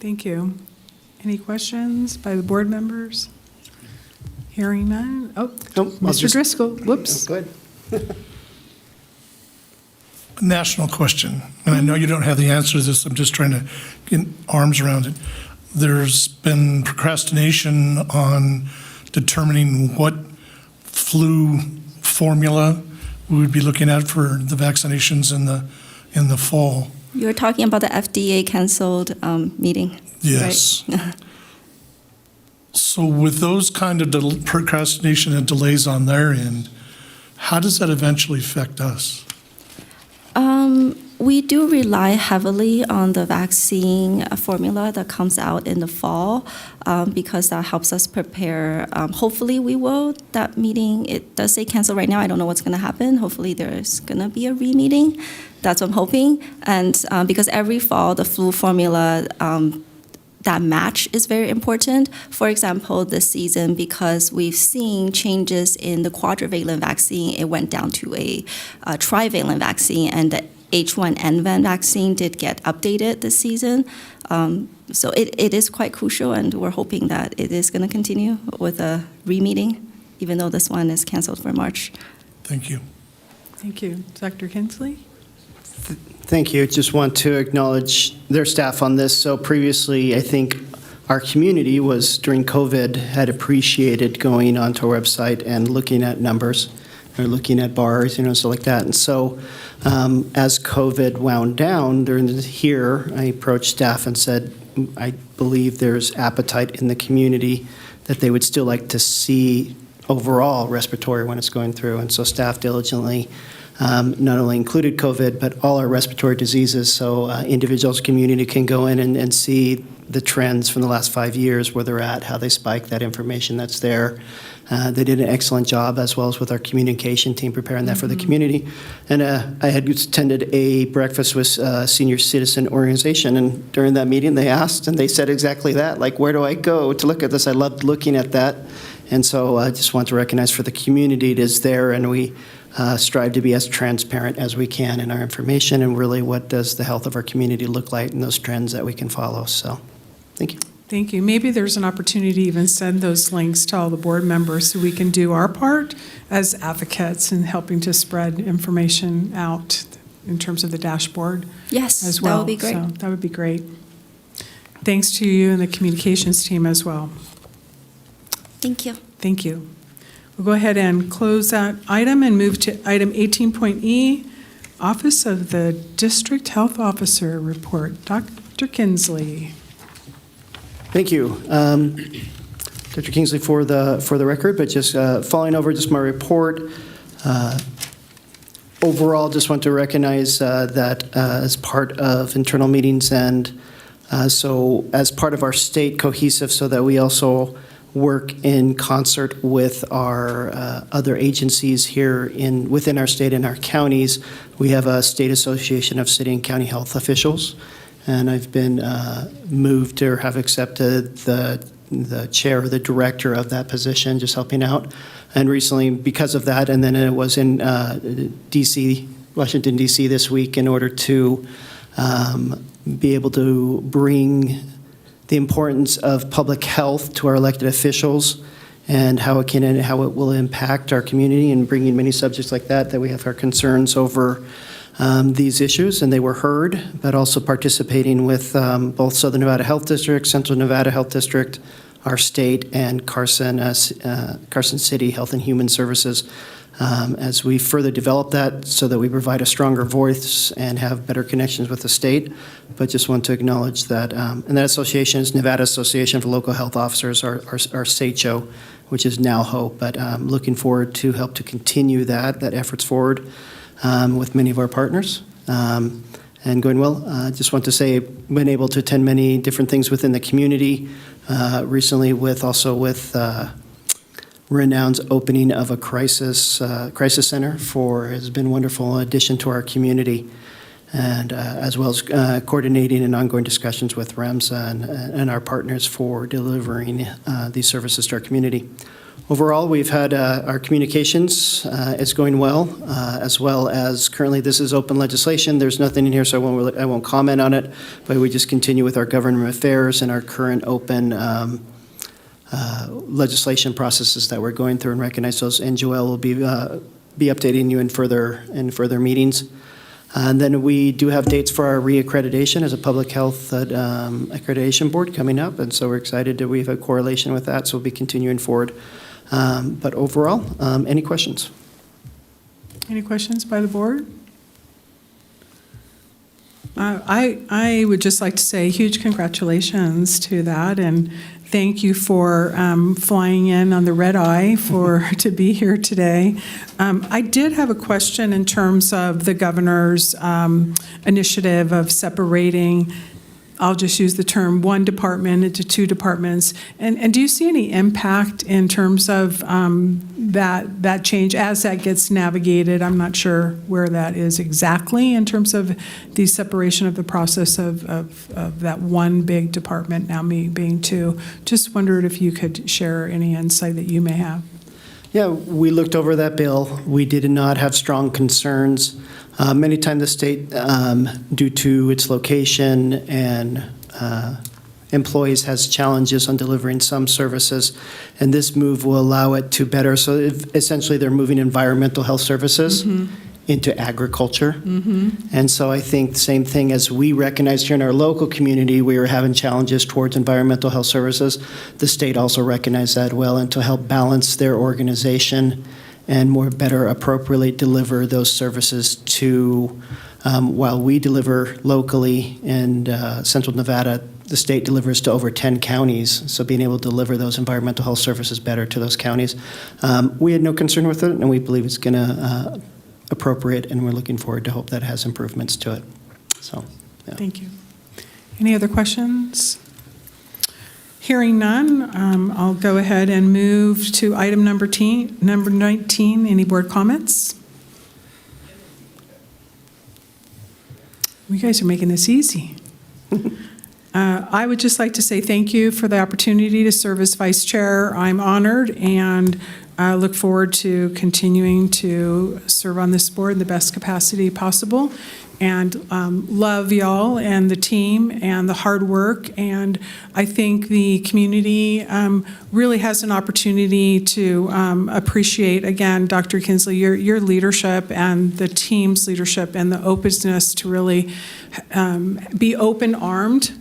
Thank you. Any questions by the board members? Hearing none. Oh, Mr. Driscoll. Whoops. Go ahead. National question, and I know you don't have the answer to this, I'm just trying to get arms around it. There's been procrastination on determining what flu formula we would be looking at for the vaccinations in the fall. You're talking about the FDA canceled meeting, yes. Right? So with those kind of procrastination and delays on their end, how does that eventually affect us? We do rely heavily on the vaccine formula that comes out in the fall because that helps us prepare. Hopefully we will. That meeting, it does say cancel right now. I don't know what's going to happen. Hopefully there's going to be a re-meeting. That's what I'm hoping. And because every fall, the flu formula that match is very important. For example, this season, because we've seen changes in the quadrivalent vaccine, it went down to a trivalent vaccine, and the H1N1 vaccine did get updated this season. So it is quite crucial, and we're hoping that it is going to continue with a re-meeting, even though this one is canceled for March. Thank you. Thank you. Dr. Kinsley? Thank you. Just want to acknowledge their staff on this. So previously, I think our community was, during COVID, had appreciated going onto our website and looking at numbers or looking at bars, stuff like that. And so as COVID wound down during the year, I approached staff and said, I believe there's appetite in the community that they would still like to see overall respiratory when it's going through. And so staff diligently not only included COVID, but all our respiratory diseases. So individuals, community can go in and see the trends from the last 5 years, where they're at, how they spike, that information that's there. They did an excellent job, as well as with our communication team, preparing that for the community. And I had attended a breakfast with a senior citizen organization, and during that meeting they asked, and they said exactly that, like, where do I go to look at this? I loved looking at that. And so I just want to recognize for the community it is there, and we strive to be as transparent as we can in our information, and really what does the health of our community look like and those trends that we can follow. So thank you. Thank you. Maybe there's an opportunity to even send those links to all the board members so we can do our part as advocates in helping to spread information out in terms of the dashboard. Yes, as well. that would be great. So that would be great. Thanks to you and the communications team as well. Thank you. Thank you. We'll go ahead and close that item and move to item 18.E, Office of the District Health Officer Report. Dr. Kinsley. Thank you. Dr. Kingsley for the record, but just following over just my report, overall just want to recognize that as part of internal meetings and so as part of our state cohesive so that we also work in concert with our other agencies here within our state and our counties. We have a state association of city and county health officials, and I've been moved or have accepted the chair or the director of that position, just helping out. And recently, because of that, and then it was in D.C., Washington, D.C. this week in order to be able to bring the importance of public health to our elected officials and how it will impact our community, and bringing many subjects like that we have our concerns over these issues, and they were heard, but also participating with both Southern Nevada Health District, Central Nevada Health District, our state, and Carson City Health and Human Services as we further develop that so that we provide a stronger voice and have better connections with the state. But just want to acknowledge that, and that association is Nevada Association for Local Health Officers, our SACHO, which is now HOPE. But looking forward to help to continue that efforts forward with many of our partners. And going well. Just want to say, been able to attend many different things within the community recently, with Renown's opening of a crisis center has been a wonderful addition to our community, and as well as coordinating and ongoing discussions with REMSA and our partners for delivering these services to our community. Overall, we've had our communications is going well, as well as currently this is open legislation. There's nothing in here, so I won't comment on it, but we just continue with our government affairs and our current open legislation processes that we're going through, and recognize those. And Joelle will be updating you in further meetings. And then we do have dates for our reaccreditation as a public health accreditation board coming up, and so we're excited that we have a correlation with that, so we'll be continuing forward. But overall, any questions? Any questions by the board? I would just like to say huge congratulations to that, and thank you for flying in on the red eye to be here today. I did have a question in terms of the governor's initiative of separating, I'll just use the term, one department into two departments. And do you see any impact in terms of that change as that gets navigated? I'm not sure where that is exactly in terms of the separation of the process of that one big department now being two. Just wondered if you could share any insight that you may have. Yeah, we looked over that bill. We did not have strong concerns. Many times the state, due to its location and employees, has challenges on delivering some services, and this move will allow it to better. So essentially they're moving environmental health services into agriculture. And so I think the same thing as we recognized here in our local community, we were having challenges towards environmental health services. The state also recognized that well, and to help balance their organization and better appropriately deliver those services to, while we deliver locally in Central Nevada, the state delivers to over 10 counties, so being able to deliver those environmental health services better to those counties. We had no concern with it, and we believe it's going to appropriate, and we're looking forward to hope that has improvements to it. So, yeah. Thank you. Any other questions? Hearing none, I'll go ahead and move to item number 19. Any board comments? You guys are making this easy. I would just like to say thank you for the opportunity to serve as vice chair. I'm honored, and I look forward to continuing to serve on this board in the best capacity possible. And love y'all and the team and the hard work. And I think the community really has an opportunity to appreciate, again, Dr. Kinsley, your leadership and the team's leadership and the openness to really be open-armed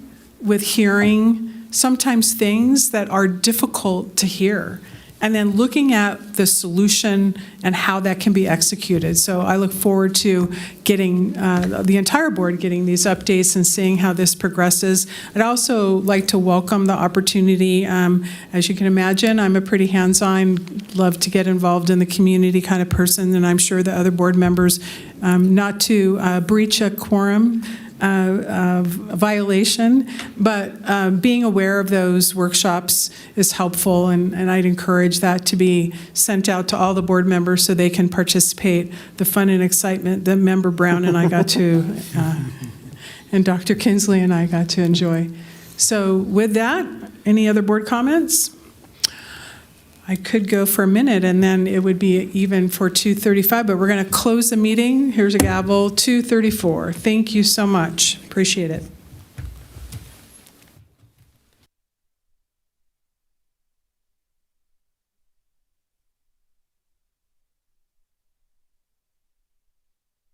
with hearing sometimes things that are difficult to hear. and then looking at the solution and how that can be executed. So I look forward to getting the entire board getting these updates and seeing how this progresses. I'd also like to welcome the opportunity. As you can imagine, I'm a pretty hands-on, love to get involved in the community kind of person, and I'm sure the other board members, not to breach a quorum violation, but being aware of those workshops is helpful, and I'd encourage that to be sent out to all the board members so they can participate. The fun and excitement that Member Brown and I got to, and Dr. Kinsley and I got to enjoy. So with that, any other board comments? I could go for a minute, and then it would be even for 2:35, but we're going to close the meeting. Here's a gavel, 2:34. Thank you so much. Appreciate it.